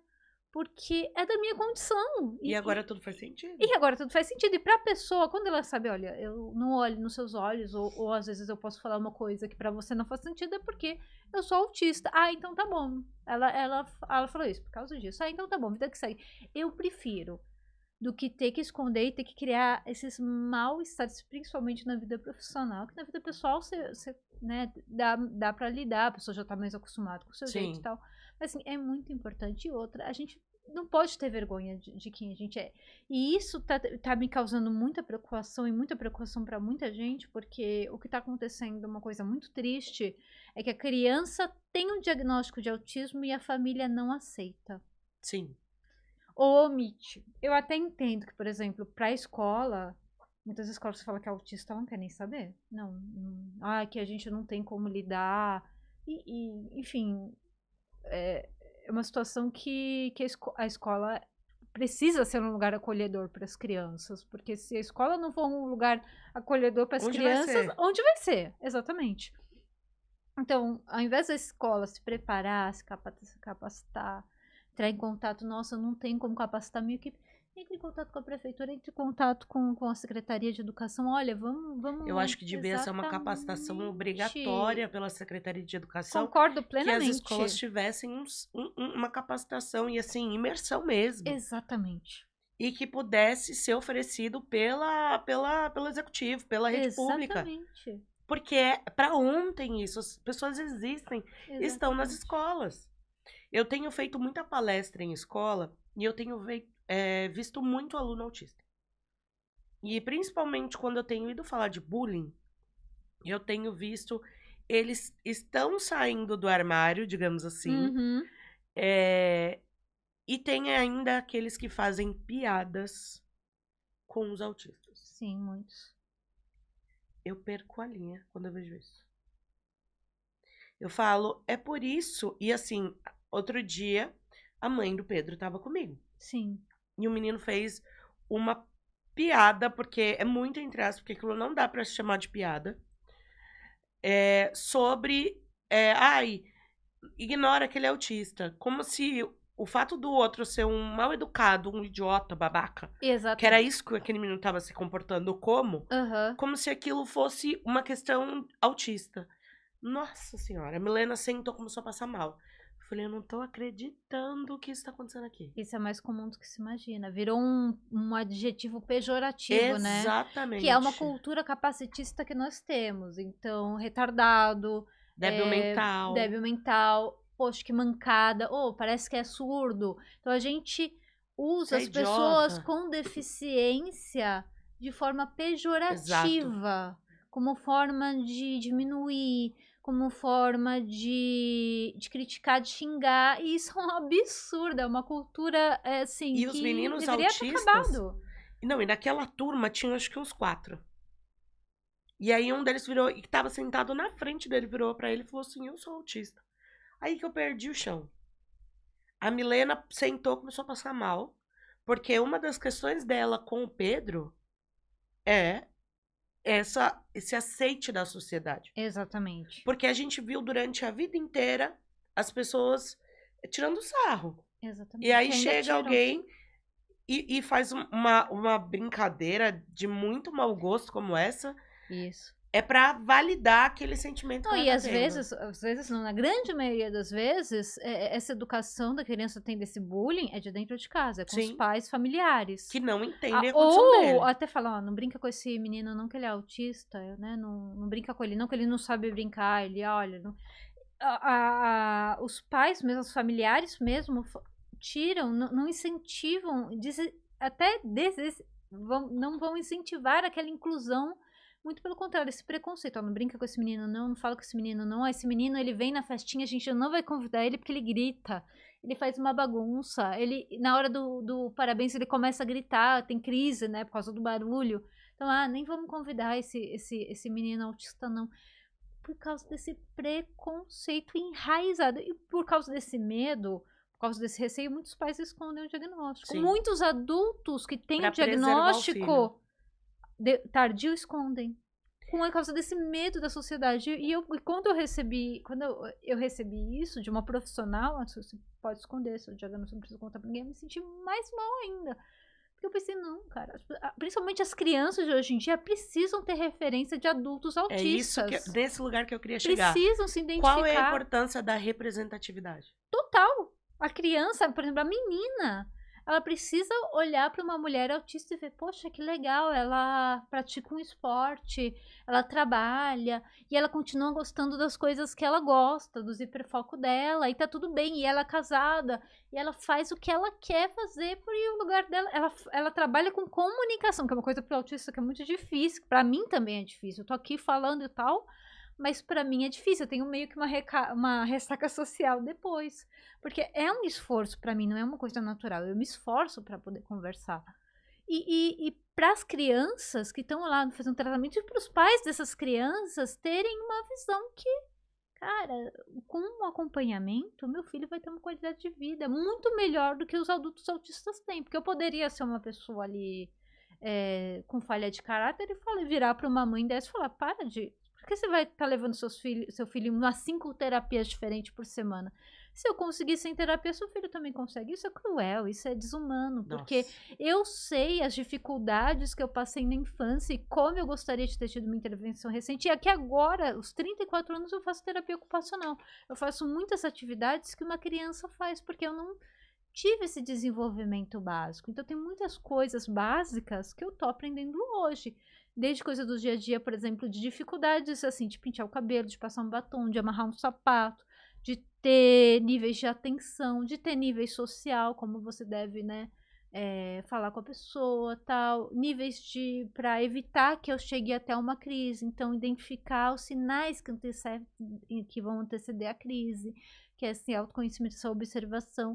porque é da minha condição. E agora tudo faz sentido. E agora tudo faz sentido. E pra pessoa, quando ela sabe, olha, eu não olho nos seus olhos, ou às vezes eu posso falar uma coisa que pra você não faz sentido, é porque eu sou autista. Ah, então tá bom. Ela falou isso por causa disso. Ah, então tá bom, vida que segue. Eu prefiro do que ter que esconder e ter que criar esses mal-estares, principalmente na vida profissional, que na vida pessoal você né, dá pra lidar, a pessoa já tá mais acostumada com o seu jeito e Sim. tal. Mas assim, é muito importante. E outra, a gente não pode ter vergonha de quem a gente é. E isso tá me causando muita preocupação e muita preocupação pra muita gente, porque o que tá acontecendo, uma coisa muito triste, é que a criança tem um diagnóstico de autismo e a família não aceita. Sim. Ou omite. Eu até entendo que, por exemplo, pra escola, muitas escolas falam que é autista, não quer nem saber. Não, que a gente não tem como lidar. Enfim, é uma situação que a escola precisa ser um lugar acolhedor para as crianças, porque se a escola não for um lugar acolhedor para as crianças, onde vai ser? Exatamente. Então, ao invés da escola se preparar, se capacitar, entrar em contato, nossa, não tem como capacitar minha equipe, entre em contato com a prefeitura, entre em contato com a Secretaria de Educação, olha, vamos... Eu acho que devia ser uma capacitação obrigatória pela Secretaria de Educação. Concordo plenamente. Que as escolas tivessem uma capacitação e, assim, imersão mesmo. Exatamente. E que pudesse ser oferecido pelo Executivo, pela rede pública. Exatamente. Porque é para ontem isso, as pessoas existem, estão nas escolas. Eu tenho feito muita palestra em escola e eu tenho visto muito aluno autista. E principalmente quando eu tenho ido falar de bullying, eu tenho visto eles estão saindo do armário, digamos assim. E tem ainda aqueles que fazem piadas com os autistas. Sim, muitos. Eu perco a linha quando eu vejo isso. Eu falo, é por isso. E assim, outro dia, a mãe do Pedro tava comigo. Sim. E o menino fez uma piada, porque é muito entre aspas, porque aquilo não dá pra se chamar de piada. Sobre. Ignora que ele é autista. Como se o fato do outro ser um mal educado, um idiota, babaca. Exato. Que era isso que aquele menino tava se comportando como. Uhum. Como se aquilo fosse uma questão autista. Nossa senhora, a Milena sentou e começou a passar mal. Eu falei, eu não tô acreditando que isso tá acontecendo aqui. Isso é mais comum do que se imagina. Virou um adjetivo pejorativo, né? Exatamente. Que é uma cultura capacitista que nós temos. Então, retardado, débil mental, poxa, que mancada, parece que é surdo. Então, a gente usa as pessoas com deficiência de forma pejorativa. Exato. Como forma de diminuir, como forma de criticar, de xingar. E isso é um absurdo, é uma cultura, assim, e os meninos deveria ter acabado. Não, e naquela turma tinha acho que uns 4. E aí um deles virou, e que tava sentado na frente dele, virou pra ele e falou assim, eu sou autista. Aí que eu perdi o chão. A Milena sentou, começou a passar mal, porque uma das questões dela com o Pedro é esse aceite da sociedade. Exatamente. Porque a gente viu durante a vida inteira as pessoas tirando sarro. Exatamente. E aí chega alguém e faz uma brincadeira de muito mau gosto como essa. Isso. É pra validar aquele sentimento que ela e tá às vezes não, na grande maioria das vezes, essa educação da criança tem desse bullying é de dentro de casa, é com os pais familiares. Que não entendem a condição dele. Ou até falar, não brinca com esse menino não que ele é autista, né? Não brinca com ele não que ele não sabe brincar, ele olha... Não... os pais mesmo, os familiares mesmo, tiram, não incentivam, não vão incentivar aquela inclusão. Muito pelo contrário, esse preconceito. Não brinca com esse menino, não fala com esse menino, não. Esse menino, ele vem na festinha, a gente não vai convidar ele porque ele grita. Ele faz uma bagunça. Ele, na hora do parabéns, ele começa a gritar, tem crise, né, por causa do barulho. Então, nem vamos convidar esse menino autista, não. Por causa desse preconceito enraizado. E por causa desse medo, por causa desse receio, muitos pais escondem o diagnóstico. Sim. Muitos adultos que têm o diagnóstico... tardio escondem. com a causa desse medo da sociedade. E quando eu recebi isso de uma profissional, você pode esconder, se eu diagnóstico não preciso contar pra ninguém, eu me senti mais mal ainda. Porque eu pensei, não, cara, principalmente as crianças de hoje em dia precisam ter referência de adultos autistas. É isso nesse lugar que eu queria chegar. Precisam se identificar. Qual é a importância da representatividade? Total. A criança, por exemplo, a menina, ela precisa olhar para uma mulher autista e ver, poxa, que legal, ela pratica um esporte, ela trabalha, e ela continua gostando das coisas que ela gosta, dos hiperfoco dela, e tá tudo bem, e ela é casada, e ela faz o que ela quer fazer, por o lugar dela, ela trabalha com comunicação, que é uma coisa para o autista que é muito difícil, para mim também é difícil, eu tô aqui falando e tal, mas para mim é difícil, eu tenho meio que uma ressaca social depois, porque é um esforço para mim, não é uma coisa natural, eu me esforço para poder conversar. E para as crianças que estão lá fazendo tratamento, e para os pais dessas crianças terem uma visão que, cara, com um acompanhamento, meu filho vai ter uma qualidade de vida muito melhor do que os adultos autistas têm, porque eu poderia ser uma pessoa ali com falha de caráter e virar para uma mãe dessa e falar, para de... Por que você vai estar levando seu filho em umas 5 terapias diferentes por semana? Se eu conseguir sem terapia, seu filho também consegue. Isso é cruel, isso é desumano. Nossa. Porque eu sei as dificuldades que eu passei na infância e como eu gostaria de ter tido uma intervenção recente. E aqui agora, aos 34 anos, eu faço terapia ocupacional. Eu faço muitas atividades que uma criança faz, porque eu não tive esse desenvolvimento básico. Então, tem muitas coisas básicas que eu tô aprendendo hoje. Desde coisa do dia a dia, por exemplo, de dificuldades, assim, de pentear o cabelo, de passar um batom, de amarrar um sapato, de ter níveis de atenção, de ter níveis social, como você deve, né, falar com a pessoa, tal, níveis para evitar que eu chegue até uma crise. Então, identificar os sinais que vão anteceder a crise, que é esse autoconhecimento, essa observação.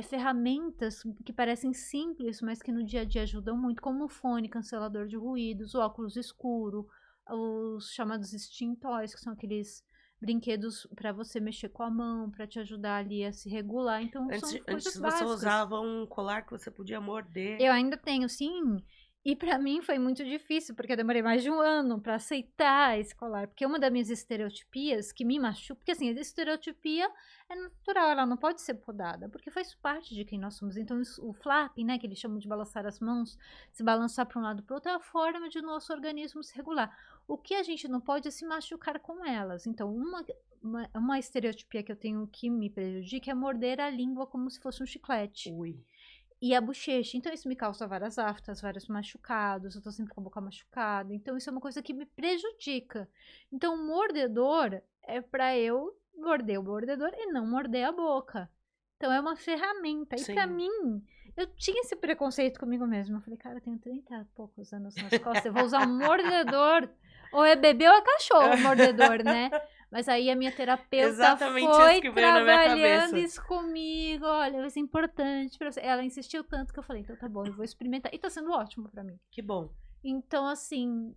Ferramentas que parecem simples, mas que no dia a dia ajudam muito, como o fone, cancelador de ruídos, o óculos escuro, os chamados Steam Toys, que são aqueles brinquedos para você mexer com a mão, para te ajudar ali a se regular. Então, são coisas Antes básicas. você usava um colar que você podia morder. Eu ainda tenho, sim. E pra mim foi muito difícil, porque eu demorei mais de 1 ano pra aceitar esse colar. Porque uma das minhas estereotipias que me machuca, porque assim, a estereotipia é natural, ela não pode ser podada, porque faz parte de quem nós somos. Então o flapping, né, que eles chamam de balançar as mãos, se balançar para um lado para outro, é a forma de nosso organismo se regular. O que a gente não pode é se machucar com elas. Então uma estereotipia que eu tenho que me prejudica é morder a língua como se fosse um chiclete. Ui. E a bochecha, então isso me causa várias aftas, vários machucados, eu tô sempre com a boca machucada, então isso é uma coisa que me prejudica. Então o mordedor é pra eu morder o mordedor e não morder a boca. Então é uma ferramenta. E pra mim, eu tinha esse preconceito comigo mesma. Eu falei, cara, eu tenho 30 e poucos anos nas costas, eu vou usar um mordedor. Ou é bebê ou é cachorro o mordedor, né? Mas aí a minha terapeuta foi trabalhando isso comigo. Olha, vai ser importante pra você. Ela insistiu tanto que eu falei, então tá bom, eu vou experimentar. E tá sendo ótimo pra mim. Que bom. Então, assim,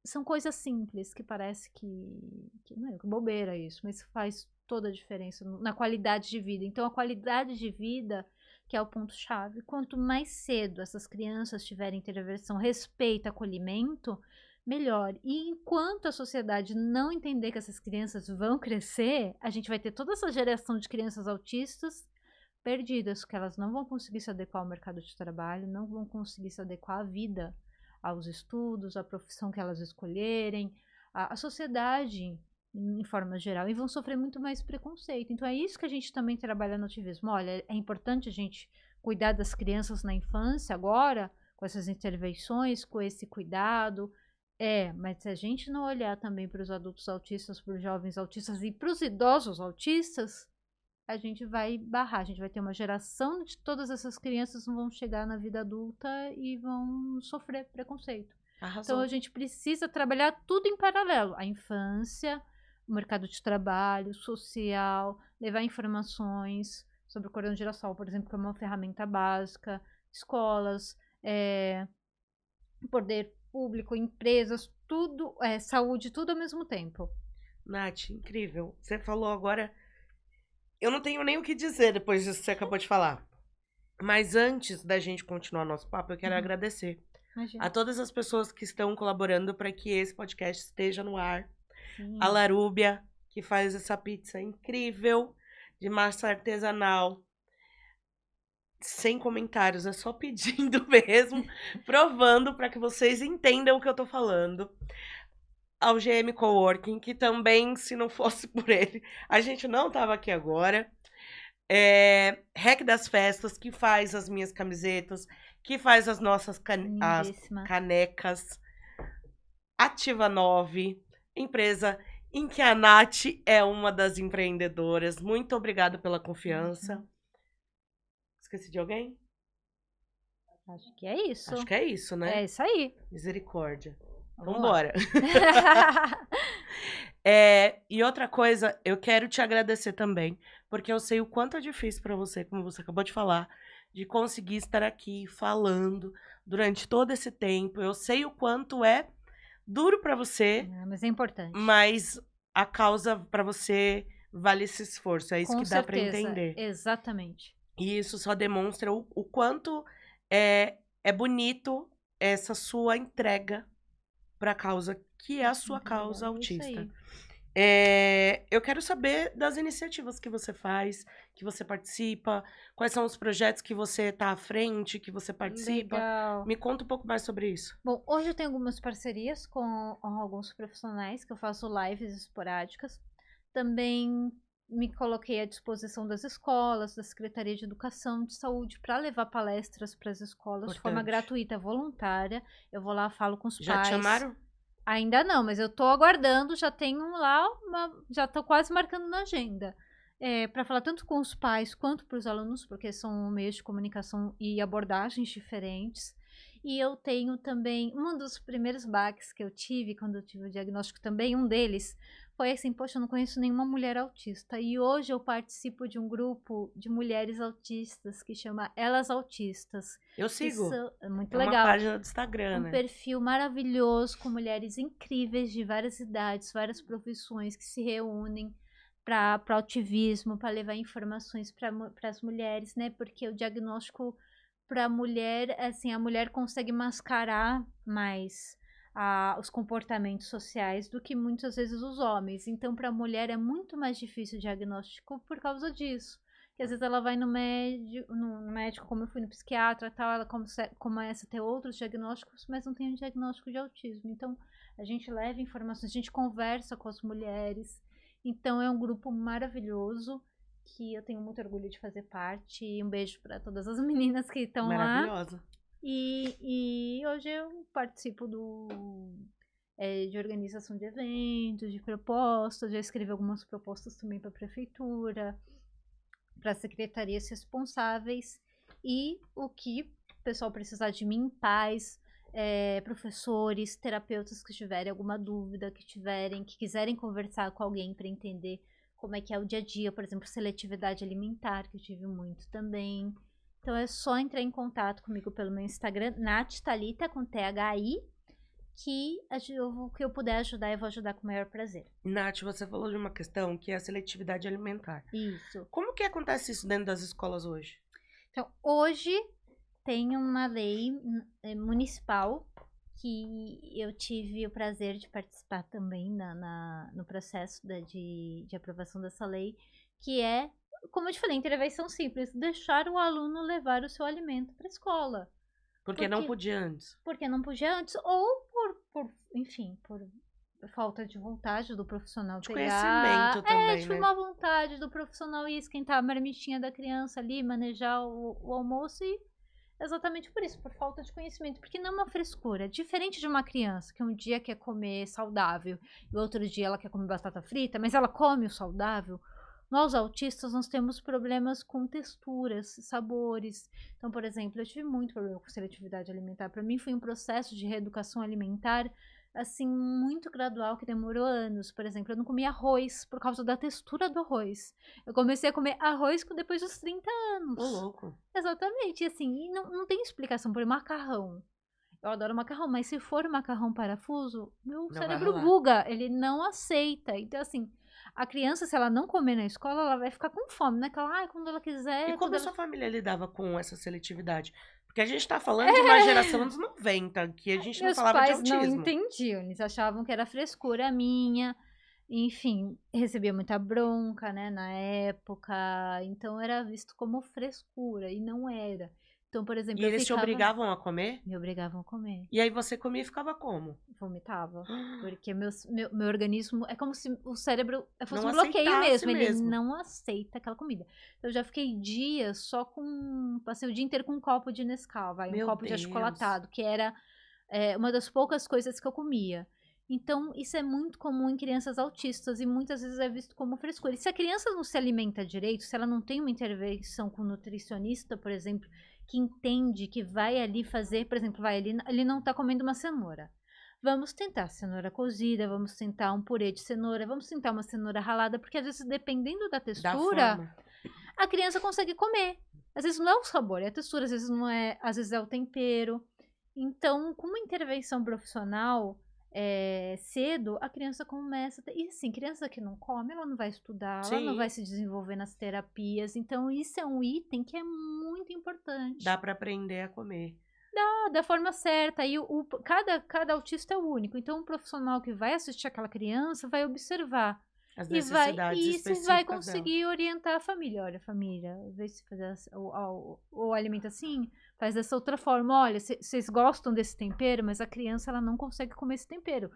são coisas simples que parece que não é bobeira isso, mas faz toda a diferença na qualidade de vida. Então, a qualidade de vida, que é o ponto-chave, quanto mais cedo essas crianças tiverem intervenção, respeito, acolhimento, melhor. E enquanto a sociedade não entender que essas crianças vão crescer, a gente vai ter toda essa geração de crianças autistas perdidas, que elas não vão conseguir se adequar ao mercado de trabalho, não vão conseguir se adequar à vida, aos estudos, à profissão que elas escolherem, à sociedade em forma geral, e vão sofrer muito mais preconceito. Então é isso que a gente também trabalha no ativismo. Olha, é importante a gente cuidar das crianças na infância agora, com essas intervenções, com esse cuidado. Mas se a gente não olhar também para os adultos autistas, para os jovens autistas e para os idosos autistas, a gente vai barrar, a gente vai ter uma geração de todas essas crianças que vão chegar na vida adulta e vão sofrer preconceito. Arrasou. Então a gente precisa trabalhar tudo em paralelo. A infância, o mercado de trabalho, social, levar informações sobre o cordão girassol, por exemplo, que é uma ferramenta básica, escolas, poder público, empresas, tudo, saúde, tudo ao mesmo tempo. Nath, incrível. Você falou agora... Eu não tenho nem o que dizer depois disso que você acabou de falar. Mas antes da gente continuar nosso papo, eu quero agradecer. Imagina. a todas as pessoas que estão colaborando para que esse podcast esteja no ar. Sim. A Larúbia, que faz essa pizza incrível de massa artesanal. Sem comentários, é só pedindo mesmo, provando para que vocês entendam o que eu tô falando. Ao GM Coworking, que também, se não fosse por ele, a gente não tava aqui agora. Rec das Festas, que faz as minhas camisetas, que faz as nossas as Lindíssima. canecas. Ativa 9, empresa em que a Nath é uma das empreendedoras. Muito obrigada pela confiança. Esqueci de alguém? Acho que é isso. Acho que é isso, né? É isso aí. Misericórdia. Vamos Então, lá. bora. E outra coisa, eu quero te agradecer também, porque eu sei o quanto é difícil para você, como você acabou de falar, de conseguir estar aqui falando durante todo esse tempo. Eu sei o quanto é duro para você, Mas é importante. mas a causa para você vale esse esforço. É isso Com que dá para certeza. entender. Exatamente. E isso só demonstra o quanto é bonito essa sua entrega para a causa, que é a sua Muito causa obrigada. Isso autista. aí. Eu quero saber das iniciativas que você faz, que você participa, quais são os projetos que você está à frente, que você participa. Legal. Me conta um pouco mais sobre isso. Bom, hoje eu tenho algumas parcerias com alguns profissionais que eu faço lives esporádicas. Também me coloquei à disposição das escolas, da Secretaria de Educação de Saúde, para levar palestras para as escolas de forma Importante. gratuita, voluntária. Eu vou lá, falo com os Já pais. te chamaram? Ainda não, mas eu tô aguardando, já tenho lá, já tô quase marcando na agenda. Para falar tanto com os pais quanto para os alunos, porque são meios de comunicação e abordagens diferentes. E eu tenho também, um dos primeiros baques que eu tive, quando eu tive o diagnóstico também, um deles, foi assim, poxa, eu não conheço nenhuma mulher autista. E hoje eu participo de um grupo de mulheres autistas que chama Elas Autistas. Eu sigo. É muito É legal. uma página do Instagram, Um né? perfil maravilhoso com mulheres incríveis de várias idades, várias profissões que se reúnem para ativismo, para levar informações para as mulheres, né? Porque o diagnóstico para a mulher, assim, a mulher consegue mascarar mais os comportamentos sociais do que muitas vezes os homens. Então, para a mulher é muito mais difícil o diagnóstico por causa disso. Que às vezes ela vai no médico, como eu fui no psiquiatra e tal, ela começa a ter outros diagnósticos, mas não tem um diagnóstico de autismo. Então, a gente leva informações, a gente conversa com as mulheres. Então, é um grupo maravilhoso que eu tenho muito orgulho de fazer parte. E um beijo para todas as meninas que estão lá. Maravilhosa. E hoje eu participo de organização de eventos, de propostas, já escrevi algumas propostas também para a prefeitura, para secretarias responsáveis, e o que o pessoal precisar de mim, pais, professores, terapeutas que tiverem alguma dúvida, que quiserem conversar com alguém para entender como é que é o dia a dia, por exemplo, seletividade alimentar, que eu tive muito também. Então é só entrar em contato comigo pelo meu Instagram, Nath Thalita, com THI, que o que eu puder ajudar, eu vou ajudar com o maior prazer. Nath, você falou de uma questão que é a seletividade alimentar. Isso. Como que acontece isso dentro das escolas hoje? Então, hoje tem uma lei municipal que eu tive o prazer de participar também no processo de aprovação dessa lei, que é, como eu te falei, intervenção simples, deixar o aluno levar o seu alimento para a escola. Porque não podia antes. Porque não podia antes, ou enfim, por falta de vontade do profissional de pegar. conhecimento também, tipo, né? uma vontade do profissional ir esquentar a marmitinha da criança ali, manejar o almoço, e exatamente por isso, por falta de conhecimento. Porque não é uma frescura. Diferente de uma criança que um dia quer comer saudável e outro dia ela quer comer batata frita, mas ela come o saudável. Nós autistas, nós temos problemas com texturas, sabores. Então, por exemplo, eu tive muito problema com seletividade alimentar. Para mim foi um processo de reeducação alimentar, assim, muito gradual, que demorou anos. Por exemplo, eu não comia arroz por causa da textura do arroz. Eu comecei a comer arroz depois dos 30 anos. Ô, louco. Exatamente, e assim, e não tem explicação por macarrão. Eu adoro macarrão, mas se for macarrão parafuso, meu cérebro buga, ele não aceita. Então, assim, A criança, se ela não comer na escola, ela vai ficar com fome, né? Que ela, quando ela E quiser, como quando a ela... sua família lidava com essa seletividade? Porque a gente tá falando de uma geração dos 90, que a gente não Meus falava de pais não autismo. entendiam, eles achavam que era frescura minha. Enfim, recebia muita bronca, né, na época, então era visto como frescura, e não era. Então, por E exemplo, eu eles te ficava obrigavam a comer? me obrigavam a comer, E aí você comia e ficava como? vomitava, porque meu organismo é como se o cérebro fosse Não um bloqueio aceitasse mesmo, ele mesmo. não aceita aquela comida. Eu já fiquei dias só passei o dia inteiro com um copo de Nescau, vai, um Meu copo de Deus. achocolatado, que era uma das poucas coisas que eu comia. Então, isso é muito comum em crianças autistas e muitas vezes é visto como frescura. E se a criança não se alimenta direito, se ela não tem uma intervenção com um nutricionista, por exemplo, que entende, que vai ali fazer, por exemplo, vai ali, ele não está comendo uma cenoura. Vamos tentar cenoura cozida, vamos tentar um purê de cenoura, vamos tentar uma cenoura ralada, porque às vezes, dependendo da Da textura, forma. a criança consegue comer. Às vezes não é o sabor, é a textura, às vezes não é, às vezes é o tempero. Então, com uma intervenção profissional cedo, a criança começa. E assim, criança que não come, ela não vai estudar, ela não vai Sim, se desenvolver nas terapias. Então, isso é um item que é muito dá importante. pra aprender a comer. Da forma certa. E cada autista é único. Então, um profissional que vai assistir aquela criança vai observar. As E necessidades isso vai específicas dela. conseguir orientar a família. Olha, família, vê se fazer ou alimenta assim, faz dessa outra forma. Olha, vocês gostam desse tempero, mas a criança ela não consegue comer esse tempero.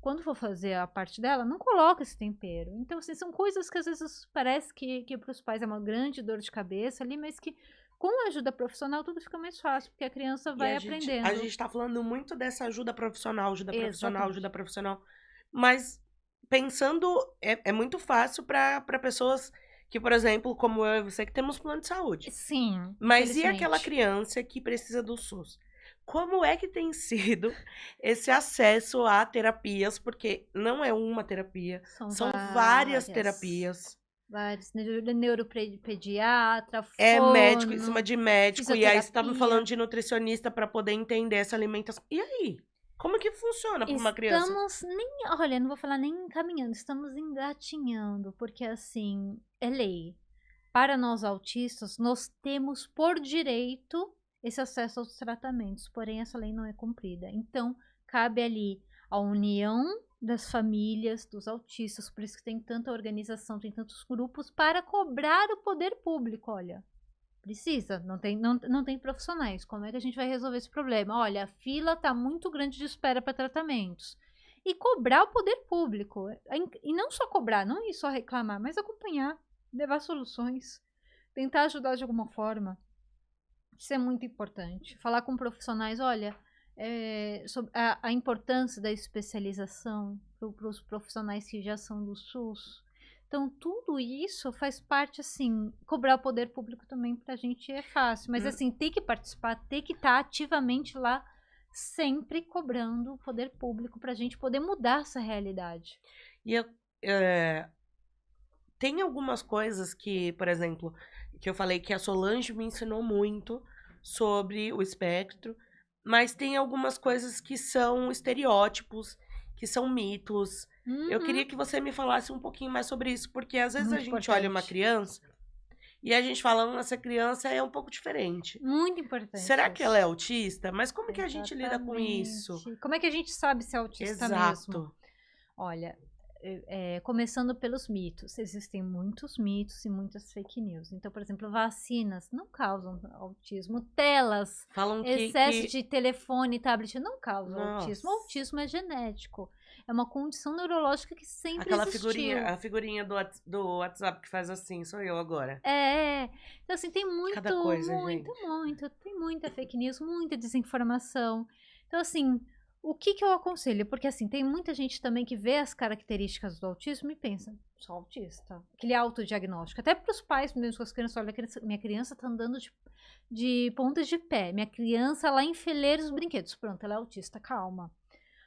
Quando for fazer a parte dela, não coloca esse tempero. Então, assim, são coisas que às vezes parece que para os pais é uma grande dor de cabeça ali, mas que com a ajuda profissional tudo fica mais fácil, porque a criança E vai a aprendendo. gente tá falando muito dessa ajuda profissional, ajuda profissional, ajuda Exatamente. profissional. Mas pensando, é muito fácil para pessoas que, por exemplo, como eu e você, que temos plano de saúde. Sim, Mas e aquela infelizmente. criança que precisa do SUS? Como é que tem sido esse acesso a terapias? Porque não é uma terapia, São são várias várias. terapias. Vários, neuropediatra, É médico em cima fono, de médico, e aí você tá me falando fisioterapia. de nutricionista para poder entender essa alimentação. E aí? Como que funciona para uma criança? Estamos nem, olha, não vou falar nem encaminhando, estamos engatinhando, porque assim, é lei. Para nós autistas, nós temos por direito esse acesso aos tratamentos, porém essa lei não é cumprida. Então, cabe ali a união das famílias, dos autistas, por isso que tem tanta organização, tem tantos grupos, para cobrar o poder público, olha. Precisa, não tem profissionais. Como é que a gente vai resolver esse problema? Olha, a fila está muito grande de espera para tratamentos. E cobrar o poder público. E não só cobrar, não ir só reclamar, mas acompanhar, levar soluções, tentar ajudar de alguma forma. Isso é muito importante. Falar com profissionais, olha, sobre a importância da especialização para os profissionais que já são do SUS. Então, tudo isso faz parte, assim, cobrar o poder público também pra gente é fácil. Mas, Hum, assim, ter que participar, ter que estar ativamente lá, sempre cobrando o poder público pra gente poder mudar essa realidade. E eu, é, tem algumas coisas que, por exemplo, que eu falei que a Solange me ensinou muito sobre o espectro, mas tem algumas coisas que são estereótipos, que são mitos. Eu Uhum. queria que você me falasse um pouquinho mais sobre isso, porque às vezes a Muito gente olha uma importante. criança e a gente fala, essa criança é um pouco diferente. Muito importante Será que ela é isso. autista? Mas como que a gente lida com isso? Exatamente. Como é que a gente sabe se é autista mesmo? Exato. Olha, começando pelos mitos. Existem muitos mitos e muitas fake news. Então, por exemplo, vacinas não causam autismo. Telas, Falam excesso de telefone, tablet não causam autismo. Nossa. Autismo é genético. É uma condição neurológica que sempre Aquela figurinha, existiu. a figurinha do WhatsApp que faz assim, sou eu agora. Então, assim, tem Cada coisa, muito, gente. muito, tem muita fake news, muita desinformação. Então, assim, o que que eu aconselho? Porque, assim, tem muita gente também que vê as características do autismo e pensa, sou autista. Aquele autodiagnóstico. Até para os pais, mesmo com as crianças, olha, minha criança tá andando de pontas de pé. Minha criança lá enfileira os brinquedos. Pronto, ela é autista, calma.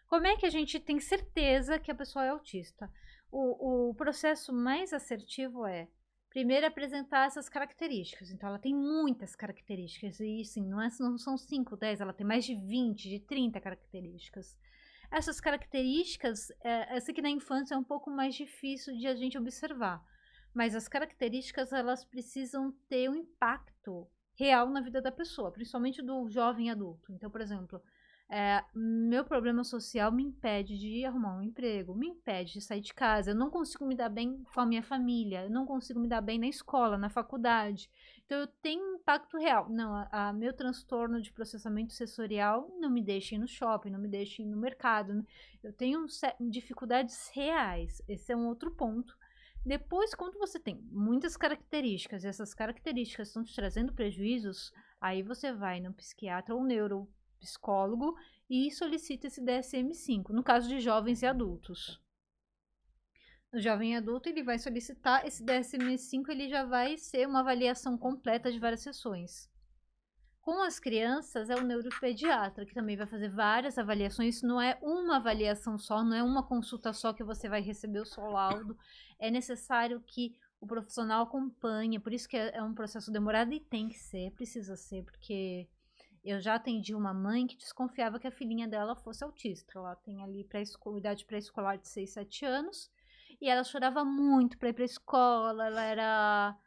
Como é que a gente tem certeza que a pessoa é autista? O processo mais assertivo é, primeiro, apresentar essas características. Então, ela tem muitas características. E, sim, não são 5, 10, ela tem mais de 20, de 30 características. Essas características, eu sei que na infância é um pouco mais difícil de a gente observar, mas as características elas precisam ter um impacto real na vida da pessoa, principalmente do jovem adulto. Então, por exemplo, meu problema social me impede de arrumar um emprego, me impede de sair de casa, eu não consigo me dar bem com a minha família, eu não consigo me dar bem na escola, na faculdade. Então eu tenho um impacto real. Não, meu transtorno de processamento sensorial não me deixa ir no shopping, não me deixa ir no mercado. Eu tenho dificuldades reais. Esse é um outro ponto. Depois, quando você tem muitas características, e essas características estão te trazendo prejuízos, aí você vai no psiquiatra ou neuropsicólogo e solicita esse DSM-5, no caso de jovens e adultos. O jovem adulto, ele vai solicitar esse DSM-5, ele já vai ser uma avaliação completa de várias sessões. Com as crianças, é o neuropediatra, que também vai fazer várias avaliações. Isso não é uma avaliação só, não é uma consulta só que você vai receber o seu laudo. É necessário que o profissional acompanhe, por isso que é um processo demorado e tem que ser, precisa ser, porque eu já atendi uma mãe que desconfiava que a filhinha dela fosse autista. Ela tem ali idade pré-escolar de 6, 7 anos, e ela chorava muito para ir para a escola,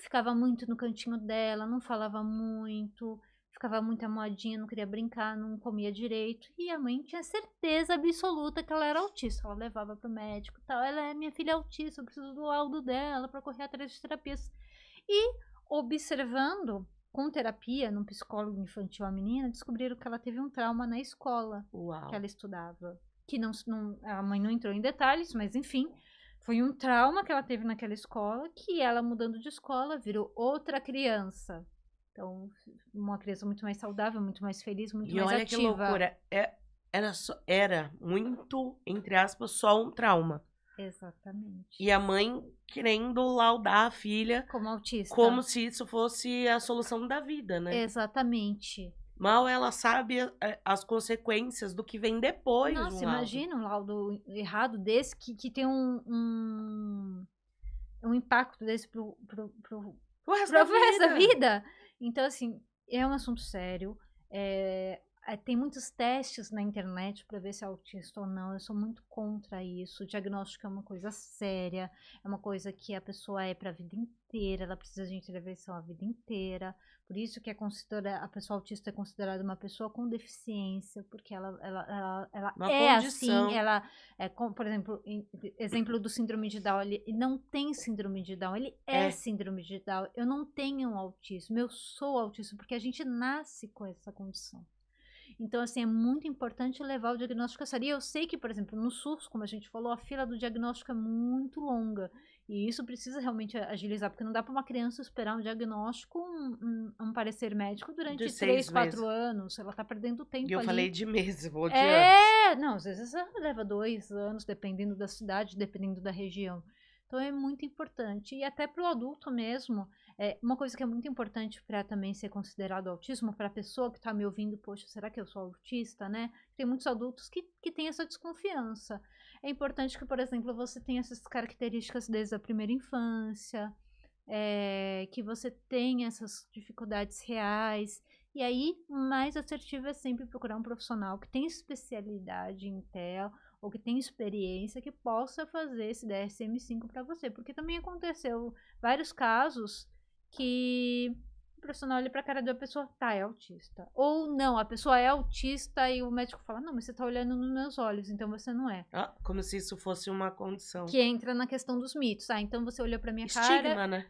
ficava muito no cantinho dela, não falava muito, ficava muito amoadinha, não queria brincar, não comia direito. E a mãe tinha certeza absoluta que ela era autista. Ela levava pro médico e tal. Ela é minha filha autista, eu preciso do laudo dela para correr atrás de terapias. E observando, com terapia, num psicólogo infantil, a menina, descobriram que ela teve um trauma na escola. Uau. Que ela estudava. Que a mãe não entrou em detalhes, mas enfim, foi um trauma que ela teve naquela escola, que ela, mudando de escola, virou outra criança. Então, uma criança muito mais saudável, muito mais feliz, muito mais ativa. E olha que loucura, era muito, entre aspas, só um trauma. Exatamente. E a mãe querendo laudar a filha como autista. Como se isso fosse a solução da vida, né? Exatamente. Mal ela sabe as consequências do que vem depois. Nossa, imagina um laudo errado desse que tem um impacto desse pro resto da vida. Então, assim, é um assunto sério. Tem muitos testes na internet para ver se é autista ou não. Eu sou muito contra isso. O diagnóstico é uma coisa séria, é uma coisa que a pessoa é para a vida inteira, ela precisa de intervenção a vida inteira. Por isso que a pessoa autista é considerada uma pessoa com deficiência, porque ela é condição. Assim, ela por exemplo do síndrome de Down, ele não tem síndrome de Down, ele é síndrome de Down. Eu não tenho autismo, eu sou autista, porque a gente nasce com essa condição. Então, assim, é muito importante levar o diagnóstico a sério. E eu sei que, por exemplo, no SUS, como a gente falou, a fila do diagnóstico é muito longa. E isso precisa realmente agilizar, porque não dá para uma criança esperar um diagnóstico, um parecer médico durante 3, 4 anos. Ela tá perdendo tempo ali. E eu falei de meses, vou de anos. Não, às vezes leva 2 anos, dependendo da cidade, dependendo da região. Então é muito importante. E até para o adulto mesmo, uma coisa que é muito importante para também ser considerado autismo, para a pessoa que está me ouvindo, poxa, será que eu sou autista, né? Tem muitos adultos que têm essa desconfiança. É importante que, por exemplo, você tenha essas características desde a primeira infância, que você tenha essas dificuldades reais. E aí, mais assertivo é sempre procurar um profissional que tem especialidade em TEA, ou que tem experiência, que possa fazer esse DSM-5 para você. Porque também aconteceu vários casos que o profissional olha para a cara da pessoa, é autista. Ou não, a pessoa é autista e o médico fala, não, mas você está olhando nos meus olhos, então você não é. Como se isso fosse uma condição. Que entra na questão dos mitos. então você olhou para minha Estigma, cara. Né?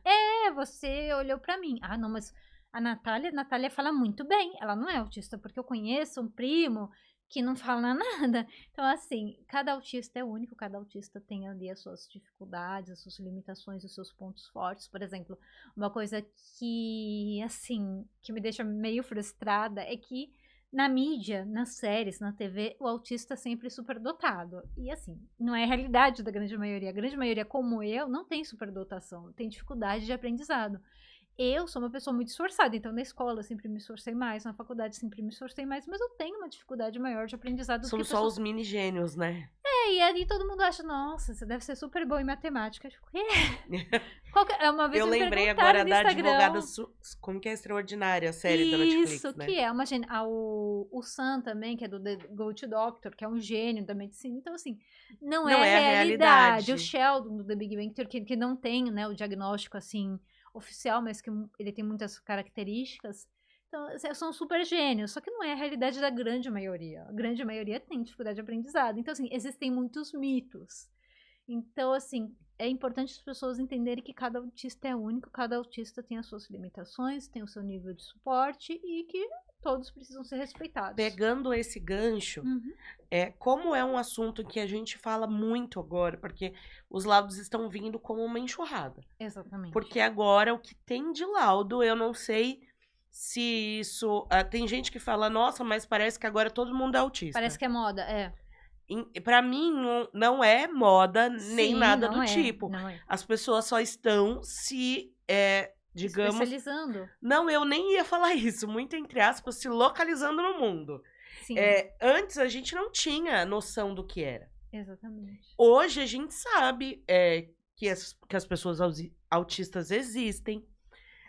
Você olhou para mim. Não, mas a Natália fala muito bem. Ela não é autista, porque eu conheço um primo que não fala nada. Então, assim, cada autista é único, cada autista tem ali as suas dificuldades, as suas limitações, os seus pontos fortes. Por exemplo, uma coisa que, assim, que me deixa meio frustrada é que na mídia, nas séries, na TV, o autista é sempre superdotado. E, assim, não é a realidade da grande maioria. A grande maioria, como eu, não tem superdotação, tem dificuldade de aprendizado. Eu sou uma pessoa muito esforçada, então na escola eu sempre me esforcei mais, na faculdade sempre me esforcei mais, mas eu tenho uma dificuldade maior de aprendizado. São só os mini gênios, né? E aí todo mundo acha, nossa, você deve ser super boa em matemática. Eu fico, uma vez Eu me lembrei perguntaram agora no da Instagram. advogada, como que é Extraordinária, a série da Netflix, Isso, né? que é. Imagina, o Sam também, que é do The Good Doctor, que é um gênio da medicina. Então, assim, não Não é é a realidade. O realidade. Sheldon, do The Big Bang Theory, que não tem, né, o diagnóstico, assim, oficial, mas que ele tem muitas características. Então, são super gênios, só que não é a realidade da grande maioria. A grande maioria tem dificuldade de aprendizado. Então, assim, existem muitos mitos. Então, assim, é importante as pessoas entenderem que cada autista é único, cada autista tem as suas limitações, tem o seu nível de suporte e que todos precisam ser respeitados. Pegando esse gancho, como é um assunto que a gente fala muito agora, porque os laudos estão vindo como uma enxurrada. Exatamente. Porque agora o que tem de laudo, eu não sei se isso. Tem gente que fala, nossa, mas parece que agora todo mundo é autista. Parece que é moda, Pra mim, não é moda nem Sim, nada não do é, tipo. não é. As pessoas só estão se, digamos. Especializando. Não, eu nem ia falar isso, muito entre aspas, se localizando no mundo. Sim, Antes a gente não tinha noção do que era. exatamente. Hoje a gente sabe que as pessoas autistas existem.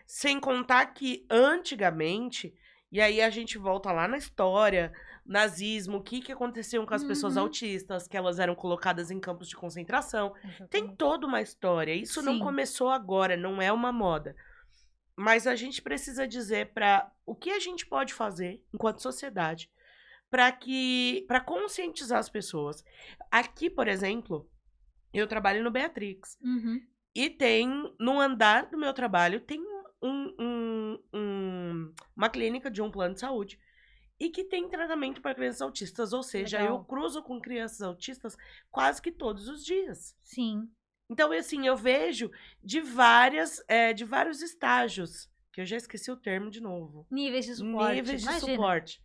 Sem contar que antigamente, e aí a gente volta lá na história, nazismo, o que aconteceu com as pessoas autistas, que elas eram colocadas em campos de concentração. Exatamente. Tem toda uma história. Isso não Sim. começou agora, não é uma moda. Mas a gente precisa dizer o que a gente pode fazer enquanto sociedade para conscientizar as pessoas. Aqui, por exemplo, eu trabalho no Beatrix. E no andar do meu trabalho, tem uma clínica de um plano de saúde. E que tem tratamento para crianças autistas. Ou seja, Legal. eu cruzo com crianças autistas quase que todos os dias. Sim. Então, assim, eu vejo de vários estágios. Que eu já esqueci o termo de novo. Níveis de suporte. Níveis de Imagina. suporte.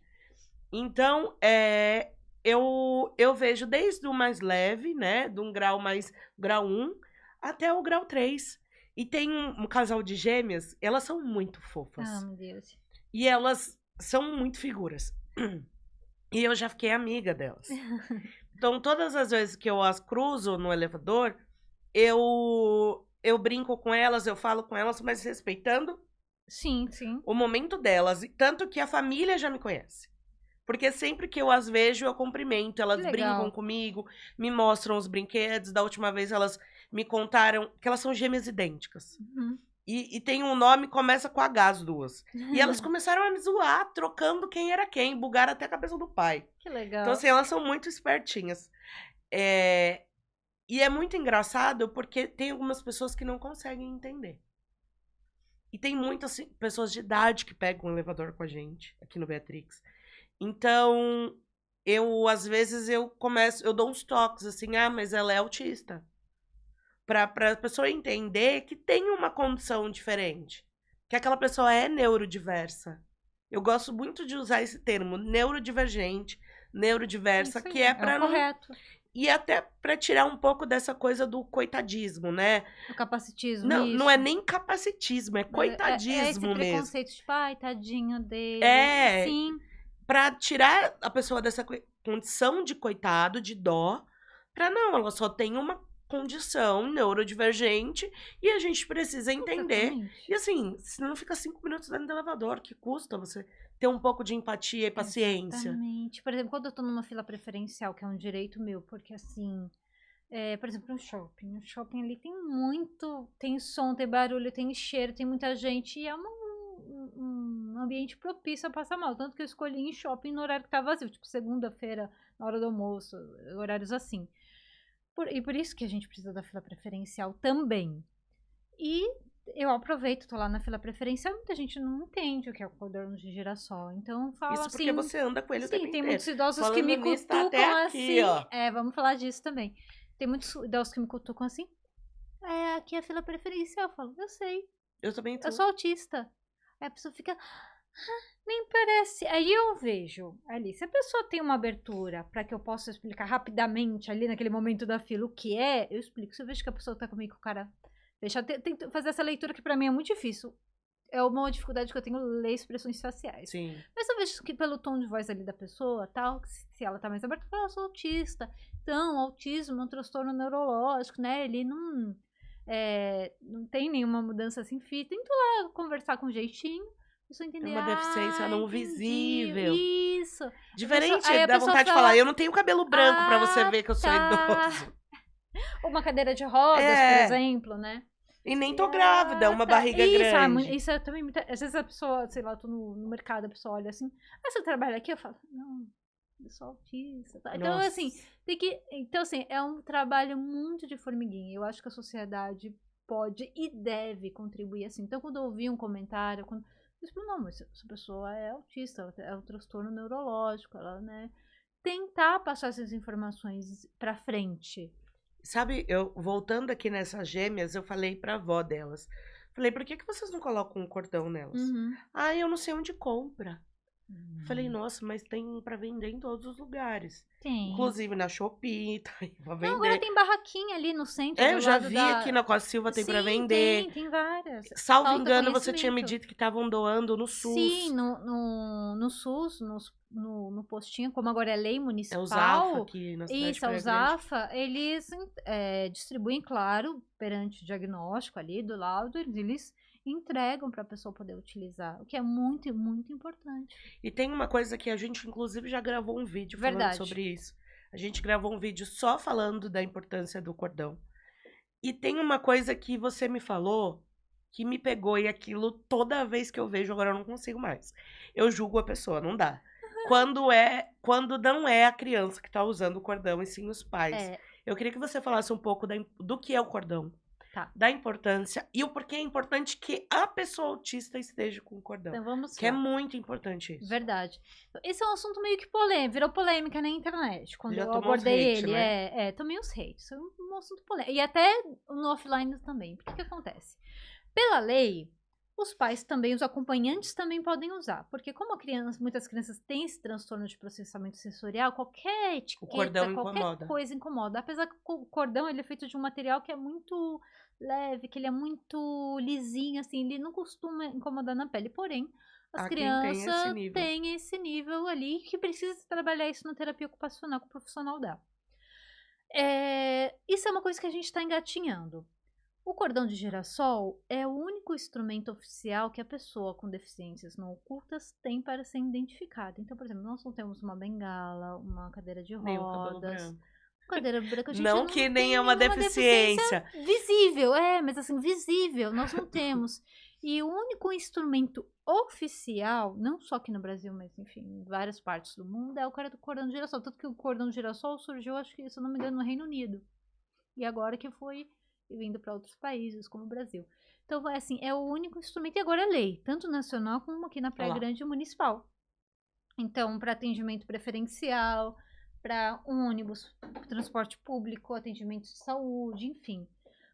Então, eu vejo desde o mais leve, né? De um grau 1, até o grau 3. E tem um casal de gêmeas, elas são muito fofas. Ah, meu Deus. E elas são muito figuras. E eu já fiquei amiga delas. Então, todas as vezes que eu as cruzo no elevador, eu brinco com elas, eu falo com elas, mas respeitando Sim, sim. o momento delas. Tanto que a família já me conhece. Porque sempre que eu as vejo, eu cumprimento. Elas brincam comigo, me mostram os brinquedos. Da última vez, elas me contaram que elas são gêmeas idênticas. E tem um nome, começa com H as duas. E elas começaram a me zoar, trocando quem era quem. Bugaram até a cabeça do pai. Que legal. Então, assim, elas são muito espertinhas. E é muito engraçado porque tem algumas pessoas que não conseguem entender. E tem muitas pessoas de idade que pegam o elevador com a gente, aqui no Beatrix. Então, às vezes, eu dou uns toques, assim, mas ela é autista. Pra pessoa entender que tem uma condição diferente. Que aquela pessoa é neurodiversa. Eu gosto muito de usar esse termo, neurodivergente, neurodiversa, Isso aí, que é pra não... correto. E até pra tirar um pouco dessa coisa do coitadismo, né? O capacitismo, não é nem capacitismo, é coitadismo esse mesmo. preconceito de, ai, tadinho dele. Sim. Pra tirar a pessoa dessa condição de coitado, de dó, não, ela só tem uma condição neurodivergente e a gente precisa entender. Exatamente. E assim, se não fica 5 minutos dentro do elevador, que custa você ter um pouco de empatia e paciência? Exatamente. Por exemplo, quando eu tô numa fila preferencial, que é um direito meu, porque assim, por exemplo, no shopping. No shopping ali tem som, tem barulho, tem cheiro, tem muita gente e é um ambiente propício a passar mal. Tanto que eu escolhi em shopping no horário que tá vazio, tipo segunda-feira, na hora do almoço, horários assim. E por isso que a gente precisa da fila preferencial também. E eu aproveito, tô lá na fila preferencial, muita gente não entende o que é o codorno de girassol. Então eu falo Isso assim... porque você anda com ele o tempo Sim, tem inteiro. muitos idosos Falando que me nisso, cutucam tá até aqui, assim. ó. Vamos falar disso também. Tem muitos idosos que me cutucam assim. Aqui é a fila preferencial. Eu falo, eu sei. Eu também tô. Eu sou autista. Aí a pessoa fica... nem parece. Aí eu vejo ali, se a pessoa tem uma abertura para que eu possa explicar rapidamente ali naquele momento da fila o que é, eu explico. Se eu vejo que a pessoa tá comigo, o cara deixa, tem que fazer essa leitura que para mim é muito difícil. é uma dificuldade que eu tenho ler expressões faciais. Sim. Mas eu vejo que pelo tom de voz ali da pessoa, tal, se ela tá mais aberta, eu falo, eu sou autista. Então, autismo é um transtorno neurológico, né? Ele não tem nenhuma mudança assim física. Tento lá conversar com jeitinho. A pessoa É entender, uma deficiência não entendi, visível. isso. Diferente, Aí a dá pessoa vontade de fala, falar, eu não tenho cabelo branco pra você ver que eu sou tá. idoso. Uma cadeira de rodas, por exemplo, né? E nem tô grávida, uma barriga isso, grande. isso é também às vezes a pessoa, sei lá, eu tô no mercado, a pessoa olha assim, você trabalha aqui? Eu falo, não, eu sou autista. Tá? Então, Nossa. assim, então, assim, é um trabalho muito de formiguinha. Eu acho que a sociedade pode e deve contribuir assim. Então, quando eu ouvi um comentário, eu falo, não, mas essa pessoa é autista, ela é um transtorno neurológico, ela, né? Tentar passar essas informações pra frente. Sabe, eu voltando aqui nessas gêmeas, eu falei pra avó delas. Falei, por que vocês não colocam um cordão nelas? Uhum. Ah, eu não sei onde compra. Falei, nossa, mas tem pra vender em todos os lugares. Tem. Inclusive na Shopee, tá aí pra Não, agora vender. tem barraquinha ali no centro, É, do eu já lado vi da... aqui na Costa Silva tem pra Sim, vender. tem várias. Salvo Falta engano, você tinha me conhecimento. dito que estavam doando no SUS. Sim, no SUS, no postinho, como agora é lei É municipal. o Zafa aqui na cidade de Isso, é o Praia Grande. Zafa, eles distribuem, claro, perante o diagnóstico ali do laudo, eles entregam para a pessoa poder utilizar, o que é muito, muito importante. E tem uma coisa que a gente, inclusive, já gravou um vídeo falando Verdade. sobre isso. A gente gravou um vídeo só falando da importância do cordão. E tem uma coisa que você me falou que me pegou e aquilo toda vez que eu vejo, agora eu não consigo mais. Eu julgo a pessoa, não dá. Quando não é a criança que tá usando o cordão e sim os pais. Eu queria que você falasse um pouco do que é o cordão. Tá. Da importância e o porquê é importante que a pessoa autista esteja com o cordão. Então vamos que lá. é muito importante isso. Verdade. Esse é um assunto meio que polêmico, virou polêmica na internet. Quando Já eu tomou uns abordei hate, ele, né? tomei uns hates. É um assunto polêmico. E até no offline também. Porque que acontece? Pela lei, os pais também, os acompanhantes também podem usar. Porque como muitas crianças têm esse transtorno de processamento sensorial, qualquer etiqueta, qualquer coisa incomoda. Apesar que o cordão ele é feito de um material que é muito leve, que ele é muito lisinho, assim, ele não costuma incomodar na pele. Porém, as crianças têm esse nível ali que precisa trabalhar isso na terapia ocupacional que o profissional dá. Isso é uma coisa que a gente está engatinhando. O cordão de girassol é o único instrumento oficial que a pessoa com deficiências não ocultas tem para ser identificada. Então, por exemplo, nós não temos uma bengala, uma cadeira de rodas. Cadeira branca, a gente não que nem é uma deficiência visível, mas assim, visível, nós não temos. E o único instrumento oficial, não só aqui no Brasil, mas enfim, em várias partes do mundo, é o cordão de girassol. Tanto que o cordão de girassol surgiu, acho que, se eu não me engano, no Reino Unido. E agora que foi vindo para outros países, como o Brasil. Então, assim, é o único instrumento, e agora é lei, tanto nacional como aqui na Praia Grande municipal. Então, para atendimento preferencial, para ônibus, transporte público, atendimento de saúde, enfim.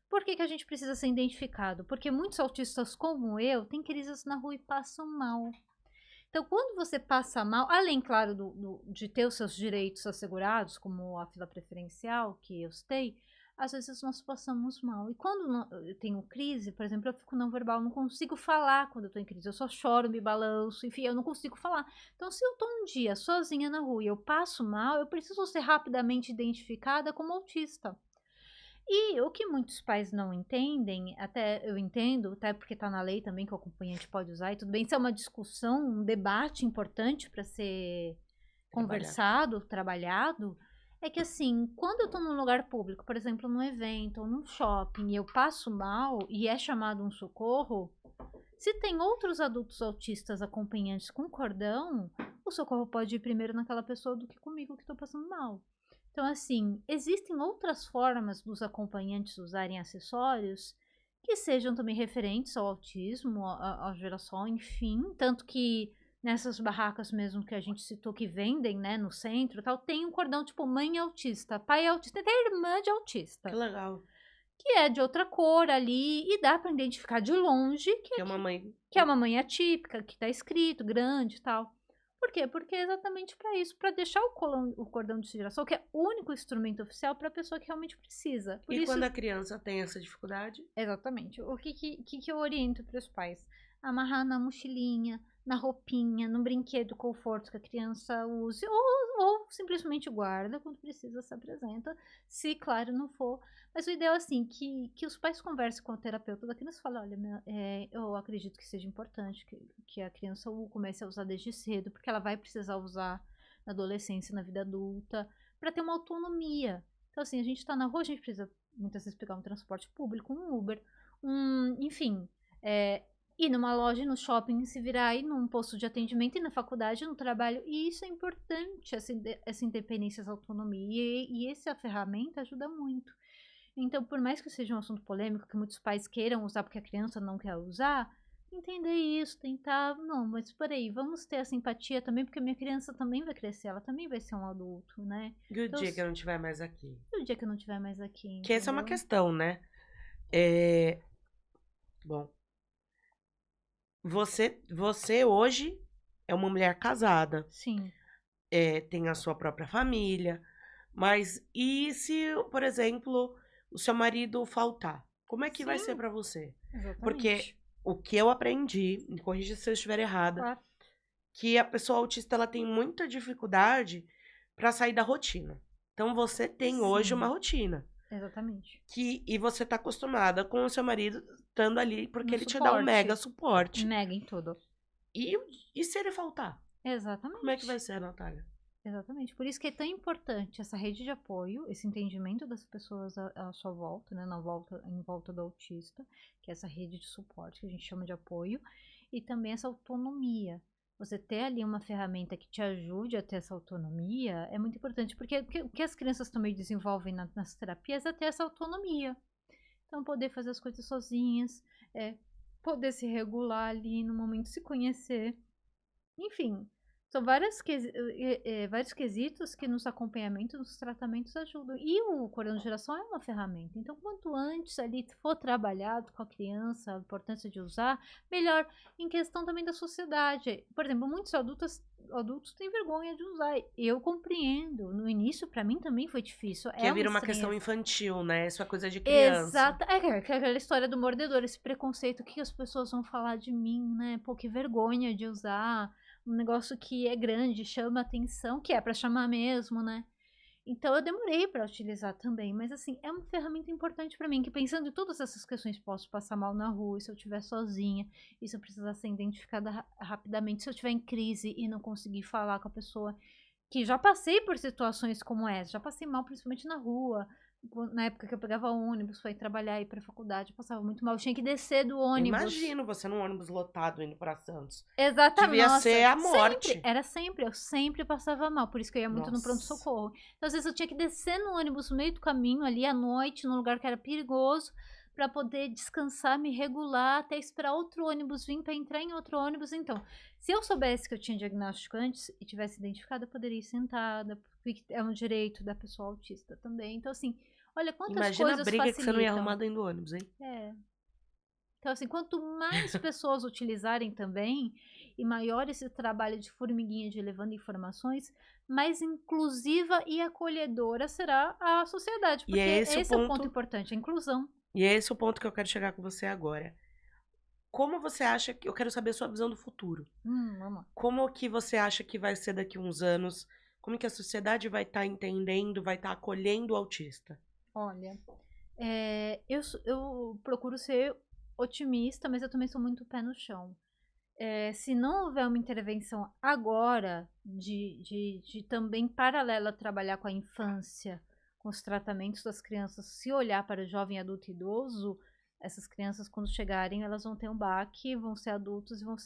Por que a gente precisa ser identificado? Porque muitos autistas como eu têm crises na rua e passam mal. Então, quando você passa mal, além, claro, de ter os seus direitos assegurados, como a fila preferencial, que eu citei, às vezes nós passamos mal. E quando eu tenho crise, por exemplo, eu fico não verbal, não consigo falar quando eu tô em crise. Eu só choro, me balanço, enfim, eu não consigo falar. Então, se eu tô um dia sozinha na rua e eu passo mal, eu preciso ser rapidamente identificada como autista. E o que muitos pais não entendem, até eu entendo, até porque tá na lei também que o acompanhante pode usar, e tudo bem, isso é uma discussão, um debate importante para ser conversado, trabalhado, é que assim, quando eu tô num lugar público, por exemplo, num evento ou num shopping, e eu passo mal e é chamado um socorro, se tem outros adultos autistas acompanhantes com cordão, o socorro pode ir primeiro naquela pessoa do que comigo que tô passando mal. Então, assim, existem outras formas dos acompanhantes usarem acessórios que sejam também referentes ao autismo, ao girassol, enfim, tanto que nessas barracas mesmo que a gente citou que vendem, né, no centro e tal, tem um cordão tipo mãe autista, pai autista, até irmã de autista. Que legal. Que é de outra cor ali e dá para identificar de longe que é uma mãe. Que é uma mãe atípica, que tá escrito, grande e tal. Por quê? Porque é exatamente para isso, para deixar o cordão de girassol, que é o único instrumento oficial para a pessoa que realmente precisa. Por isso, quando a criança tem essa dificuldade? Exatamente. O que eu oriento para os pais? amarrar na mochilinha, na roupinha, no brinquedo conforto que a criança use, ou simplesmente guarda quando precisa, se apresenta, se claro não for. Mas o ideal é assim, que os pais conversem com a terapeuta da criança e falem, olha, eu acredito que seja importante que a criança comece a usar desde cedo, porque ela vai precisar usar na adolescência, na vida adulta, para ter uma autonomia. Então assim, a gente tá na rua, a gente precisa muitas vezes pegar um transporte público, um Uber, enfim, ir numa loja, no shopping, se virar, ir num posto de atendimento, ir na faculdade, no trabalho. E isso é importante, essa independência, essa autonomia. E essa ferramenta ajuda muito. Então, por mais que seja um assunto polêmico, que muitos pais queiram usar porque a criança não quer usar, entender isso, tentar, não, mas peraí, vamos ter essa empatia também, porque a minha criança também vai crescer, ela também vai ser um adulto, né? E o Então, dia que eu não estiver mais aqui? o dia que eu não estiver mais aqui, Que essa é uma entendeu? questão, né? É... Bom, você hoje é uma mulher casada, Sim, tem a sua própria família, mas e se, por exemplo, o seu marido faltar? Como é que vai ser sim, pra você? Porque exatamente. o que eu aprendi, me corrija se eu estiver errada, Claro. que a pessoa autista ela tem muita dificuldade pra sair da rotina. Então você tem hoje uma Sim, rotina. exatamente. E você tá acostumada com o seu marido estando ali porque No ele te dá um mega suporte. suporte. Mega em tudo. E, e se ele faltar? Como é que vai Exatamente. ser, Natália? Exatamente. Por isso que é tão importante essa rede de apoio, esse entendimento das pessoas à sua volta, né, em volta do autista, que é essa rede de suporte que a gente chama de apoio, e também essa autonomia. Você ter ali uma ferramenta que te ajude a ter essa autonomia é muito importante, porque o que as crianças também desenvolvem nas terapias é ter essa autonomia. Então, poder fazer as coisas sozinhas, poder se regular ali no momento, se conhecer. Enfim, são vários quesitos que nos acompanhamentos, nos tratamentos ajudam. E o cordão de geração é uma ferramenta. Então, quanto antes ali for trabalhado com a criança, a importância de usar, melhor. Em questão também da sociedade. Por exemplo, muitos adultos têm vergonha de usar. Eu compreendo. No início, para mim também foi difícil. Que É uma vira uma questão estranheza. infantil, né? Isso é coisa de criança. Exato. Que é aquela história do mordedor, esse preconceito, o que as pessoas vão falar de mim, né? Pô, que vergonha de usar um negócio que é grande, chama atenção, que é pra chamar mesmo, né? Então eu demorei pra utilizar também, mas assim, é uma ferramenta importante pra mim, que pensando em todas essas questões, posso passar mal na rua, e se eu estiver sozinha, e se eu precisar ser identificada rapidamente, se eu estiver em crise e não conseguir falar com a pessoa, que já passei por situações como essa, já passei mal principalmente na rua, na época que eu pegava ônibus para ir trabalhar e ir pra faculdade, eu passava muito mal, eu tinha que descer do ônibus. Imagino você num ônibus lotado indo pra Santos. Exatamente, Devia ser nossa, a sempre, morte. era sempre, eu sempre passava mal, por isso que eu ia muito no Nossa. pronto-socorro. Então, às vezes eu tinha que descer no ônibus no meio do caminho, ali à noite, num lugar que era perigoso, para poder descansar, me regular, até esperar outro ônibus vir para entrar em outro ônibus. Então, se eu soubesse que eu tinha diagnóstico antes e tivesse identificado, eu poderia ir sentada, porque é um direito da pessoa autista também. Então, assim, olha quantas Imagina a coisas briga que você não ia arrumar facilitam. dentro do ônibus, hein? É. Então, assim, quanto mais pessoas utilizarem também, e maior esse trabalho de formiguinha de levando informações, mais inclusiva e acolhedora será a sociedade, E porque é esse o esse é o ponto ponto. importante, a inclusão. E é esse o ponto que eu quero chegar com você agora. Como você acha que. Eu quero saber a sua visão do futuro. Vamos lá. Como que você acha que vai ser daqui a uns anos? Como que a sociedade vai estar entendendo, vai estar acolhendo o autista? Olha, eu procuro ser otimista, mas eu também sou muito pé no chão. Se não houver uma intervenção agora, de também paralela trabalhar com a infância, com os tratamentos das crianças, se olhar para o jovem, adulto e idoso, essas crianças, quando chegarem, elas vão ter um baque, vão ser adultos e vão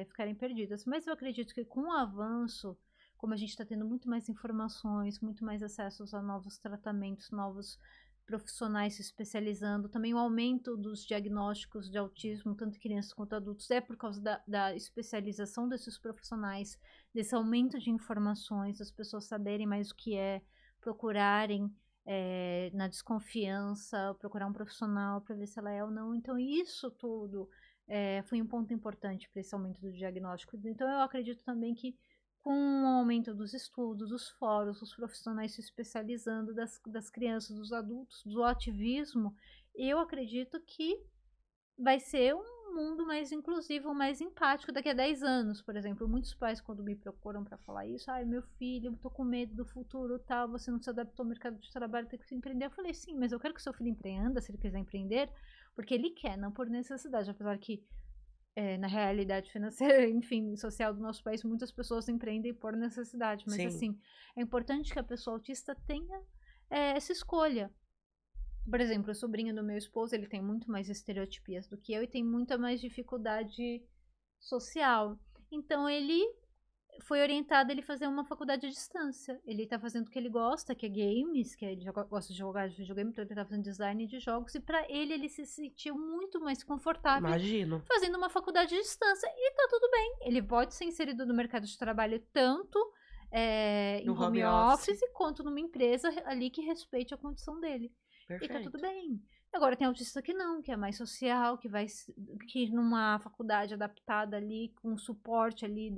ficarem perdidas. Mas eu acredito que com o avanço, como a gente está tendo muito mais informações, muito mais acessos a novos tratamentos, novos profissionais se especializando, também o aumento dos diagnósticos de autismo, tanto crianças quanto adultos, é por causa da especialização desses profissionais, desse aumento de informações, as pessoas saberem mais o que é, procurarem na desconfiança, procurar um profissional para ver se ela é ou não. Então, isso tudo foi um ponto importante para esse aumento do diagnóstico. Então, eu acredito também que com o aumento dos estudos, dos fóruns, dos profissionais se especializando, das crianças, dos adultos, do ativismo, eu acredito que vai ser um mundo mais inclusivo, mais empático daqui a 10 anos, por exemplo. Muitos pais, quando me procuram para falar isso, ai, meu filho, eu tô com medo do futuro, tal, você não se adaptou ao mercado de trabalho, tem que empreender. Eu falei, sim, mas eu quero que seu filho empreenda, se ele quiser empreender, porque ele quer, não por necessidade, apesar que na realidade financeira, enfim, social do nosso país, muitas pessoas empreendem por necessidade, mas Sim. assim, é importante que a pessoa autista tenha essa escolha. Por exemplo, o sobrinho do meu esposo, ele tem muito mais estereotipias do que eu e tem muita mais dificuldade social. Então, ele foi orientado a ele fazer uma faculdade à distância. Ele tá fazendo o que ele gosta, que é games, que ele gosta de jogar videogame, então ele tá fazendo design de jogos, e pra ele se sentiu muito mais confortável Imagino. fazendo uma faculdade à distância, e tá tudo bem. Ele pode ser inserido no mercado de trabalho tanto em No home home office, office. quanto numa empresa ali que respeite a condição dele. E tá tudo Perfeito. bem. Agora tem autista que não, que é mais social, que numa faculdade adaptada ali, com suporte ali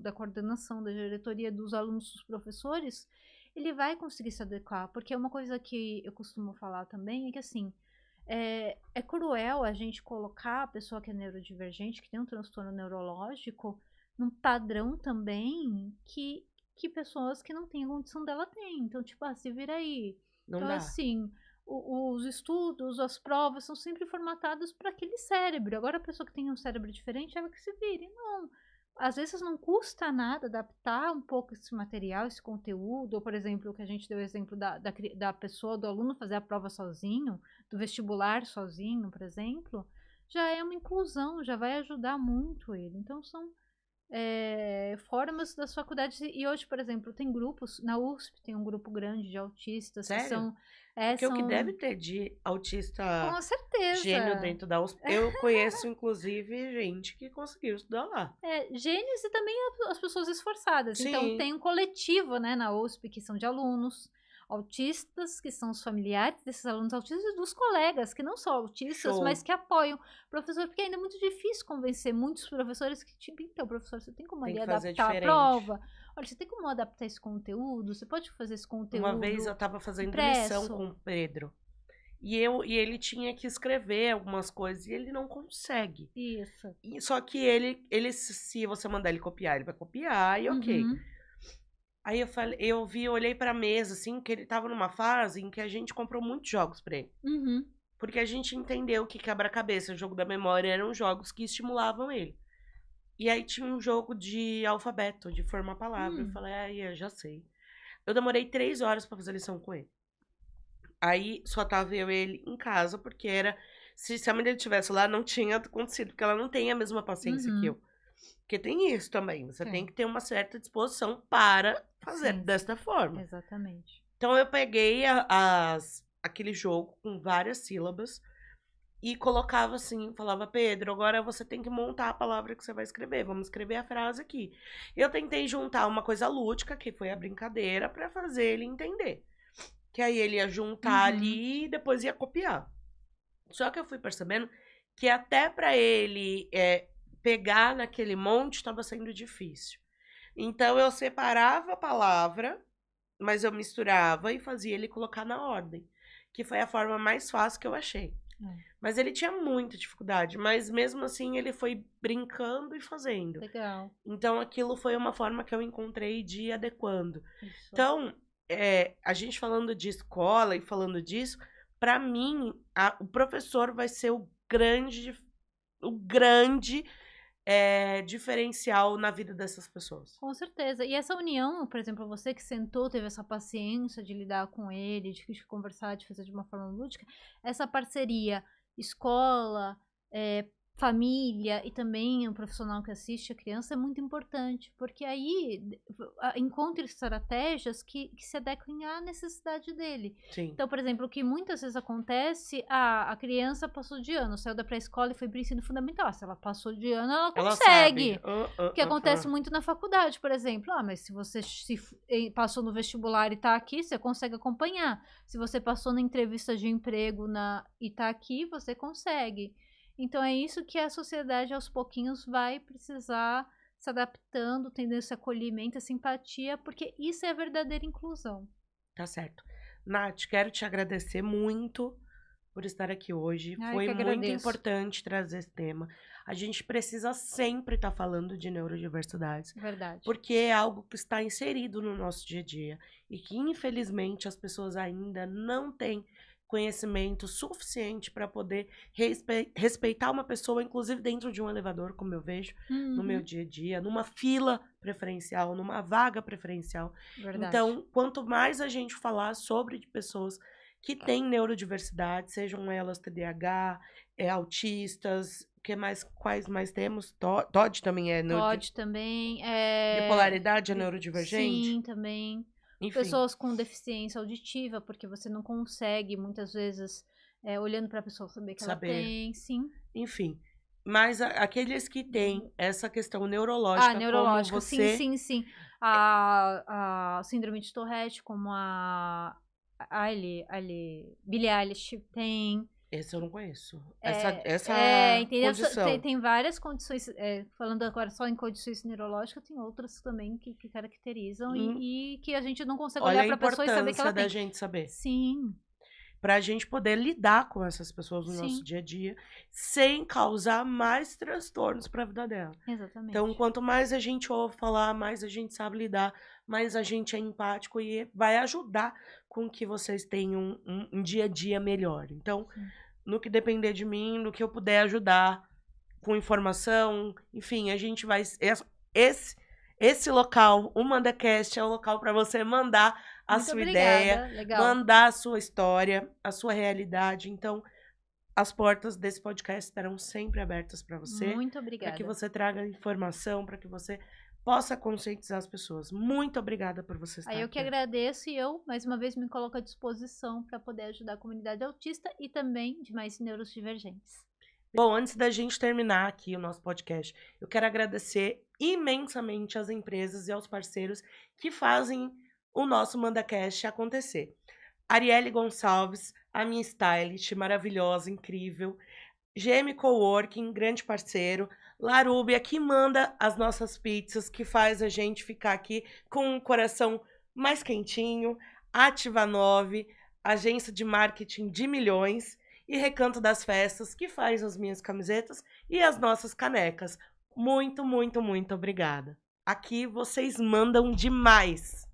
da coordenação, da diretoria, dos alunos, dos professores, ele vai conseguir se adequar. Porque uma coisa que eu costumo falar também é que assim, é cruel a gente colocar a pessoa que é neurodivergente, que tem um transtorno neurológico, num padrão também que pessoas que não têm a condição dela têm. Então, tipo, se vira aí. Não Então, dá. assim, os estudos, as provas são sempre formatados para aquele cérebro. Agora, a pessoa que tem um cérebro diferente, ela que se vire. Não. Às vezes não custa nada adaptar um pouco esse material, esse conteúdo, ou, por exemplo, o que a gente deu o exemplo da pessoa, do aluno fazer a prova sozinho, do vestibular sozinho, por exemplo, já é uma inclusão, já vai ajudar muito ele. Então, são formas das faculdades. E hoje, por exemplo, tem grupos, na USP tem um grupo grande de autistas que Sério? são. Porque o que São deve ter de autista com gênio certeza. dentro da USP. Eu conheço, inclusive, gente que conseguiu estudar lá. Gênios e também as pessoas esforçadas. Então, Sim. tem um coletivo, né, na USP, que são de alunos autistas, que são os familiares desses alunos autistas, e dos colegas, que não são autistas, mas Show. que apoiam o professor, porque ainda é muito difícil convencer muitos professores que, tipo, então, professor, você tem como Tem ali que fazer adaptar a diferente. prova? Olha, você tem como adaptar esse conteúdo? Você pode fazer esse Uma vez eu conteúdo tava fazendo lição com impresso? o Pedro. E ele tinha que escrever algumas coisas e ele não consegue. Isso. Só que ele, se você mandar ele copiar, ele vai copiar e ok. Uhum. Aí olhei pra mesa, assim, que ele tava numa fase em que a gente comprou muitos jogos pra ele. Uhum. Porque a gente entendeu que quebra-cabeça, o jogo da memória, eram jogos que estimulavam ele. E aí tinha um jogo de alfabeto, de formar palavra. Eu falei, eu já sei. Eu demorei 3 horas pra fazer lição com ele. Aí só tava eu e ele em casa, porque era. Se a mãe dele estivesse lá, não tinha acontecido, porque ela não tem a mesma paciência que Uhum. eu. Porque tem isso também. Você tem Tem. que ter uma certa disposição para fazer Sim, desta forma. exatamente. Então eu peguei aquele jogo com várias sílabas e colocava assim, falava, Pedro, agora você tem que montar a palavra que você vai escrever. Vamos escrever a frase aqui. Eu tentei juntar uma coisa lúdica, que foi a brincadeira, para fazer ele entender. Que aí ele ia juntar ali e depois ia copiar. Só que eu fui percebendo que até para ele pegar naquele monte estava sendo difícil. Então eu separava a palavra, mas eu misturava e fazia ele colocar na ordem, que foi a forma mais fácil que eu achei. Mas ele tinha muita dificuldade, mas mesmo assim ele foi brincando e fazendo. Legal. Então aquilo foi uma forma que eu encontrei de ir adequando. Isso. Então, a gente falando de escola e falando disso, para mim, o professor vai ser o grande diferencial na vida dessas pessoas. Com certeza. E essa união, por exemplo, você que sentou, teve essa paciência de lidar com ele, de conversar, de fazer de uma forma lúdica, essa parceria escola, família e também o profissional que assiste a criança é muito importante, porque aí encontra estratégias que se adequem à necessidade dele. Sim. Então, por exemplo, o que muitas vezes acontece, a criança passou de ano, saiu da pré-escola e foi para o ensino fundamental. Se ela passou de ano, ela consegue. Sabe. O que acontece muito na faculdade, por exemplo. Mas se você passou no vestibular e está aqui, você consegue acompanhar. Se você passou na entrevista de emprego e está aqui, você consegue. Então é isso que a sociedade aos pouquinhos vai precisar se adaptando, tendo esse acolhimento, essa simpatia, porque isso é a verdadeira inclusão. Tá certo. Nath, quero te agradecer muito. por estar aqui hoje. Ai, Foi que muito agradeço. importante trazer esse tema. A gente precisa sempre estar falando de neurodiversidades, Verdade. porque é algo que está inserido no nosso dia a dia e que, infelizmente, as pessoas ainda não têm conhecimento suficiente para poder respeitar uma pessoa, inclusive dentro de um elevador, como eu vejo no meu Uhum, dia a dia, numa fila preferencial, numa vaga preferencial. verdade. Então, quanto mais a gente falar sobre pessoas que têm neurodiversidade, sejam elas TDAH, autistas, quais mais temos? TOD também é TOD também, bipolaridade é neurodivergente? sim, também. Enfim, Pessoas com deficiência auditiva, porque você não consegue, muitas vezes, olhando para a pessoa, saber que ela saber. tem, sim. Enfim, mas aqueles que têm essa questão Ah, neurológica, como neurológica, sim, você, sim, sim. A síndrome de Tourette, como Billie Eilish tem. esse eu não conheço. É, Essa entendeu? Tem, condição. tem várias condições, falando agora só em condições neurológicas, tem outras também que caracterizam Hum, e que a gente não consegue Olha olhar a para a pessoa e saber que ela importância da tem. gente saber. Sim, Para a gente poder lidar com essas pessoas no nosso sim, dia a dia, sem causar mais transtornos para a vida dela. Então, exatamente. quanto mais a gente ouve falar, mais a gente sabe lidar, mais a gente é empático e vai ajudar com que vocês tenham um dia a dia melhor. Então, Sim. no que depender de mim, no que eu puder ajudar com informação, enfim, a gente vai. Esse local, o MandaCast, é o local para você mandar a Muito sua ideia, obrigada, legal. mandar a sua história, a sua realidade. Então, as portas desse podcast estarão sempre abertas para você, Muito para obrigada. que você traga informação, para que você possa conscientizar as pessoas. Muito obrigada por você estar Aí eu aqui. que agradeço e eu, mais uma vez, me coloco à disposição para poder ajudar a comunidade autista e também demais neurodivergentes. Bom, antes da gente terminar aqui o nosso podcast, eu quero agradecer imensamente às empresas e aos parceiros que fazem o nosso MandaCast acontecer. Arielle Gonçalves, a minha stylist maravilhosa, incrível. GM Coworking, grande parceiro. Larúbia, que manda as nossas pizzas, que faz a gente ficar aqui com o coração mais quentinho. Ativa 9, agência de marketing de milhões. E Recanto das Festas, que faz as minhas camisetas e as nossas canecas. Muito, muito, muito obrigada. Aqui vocês mandam demais.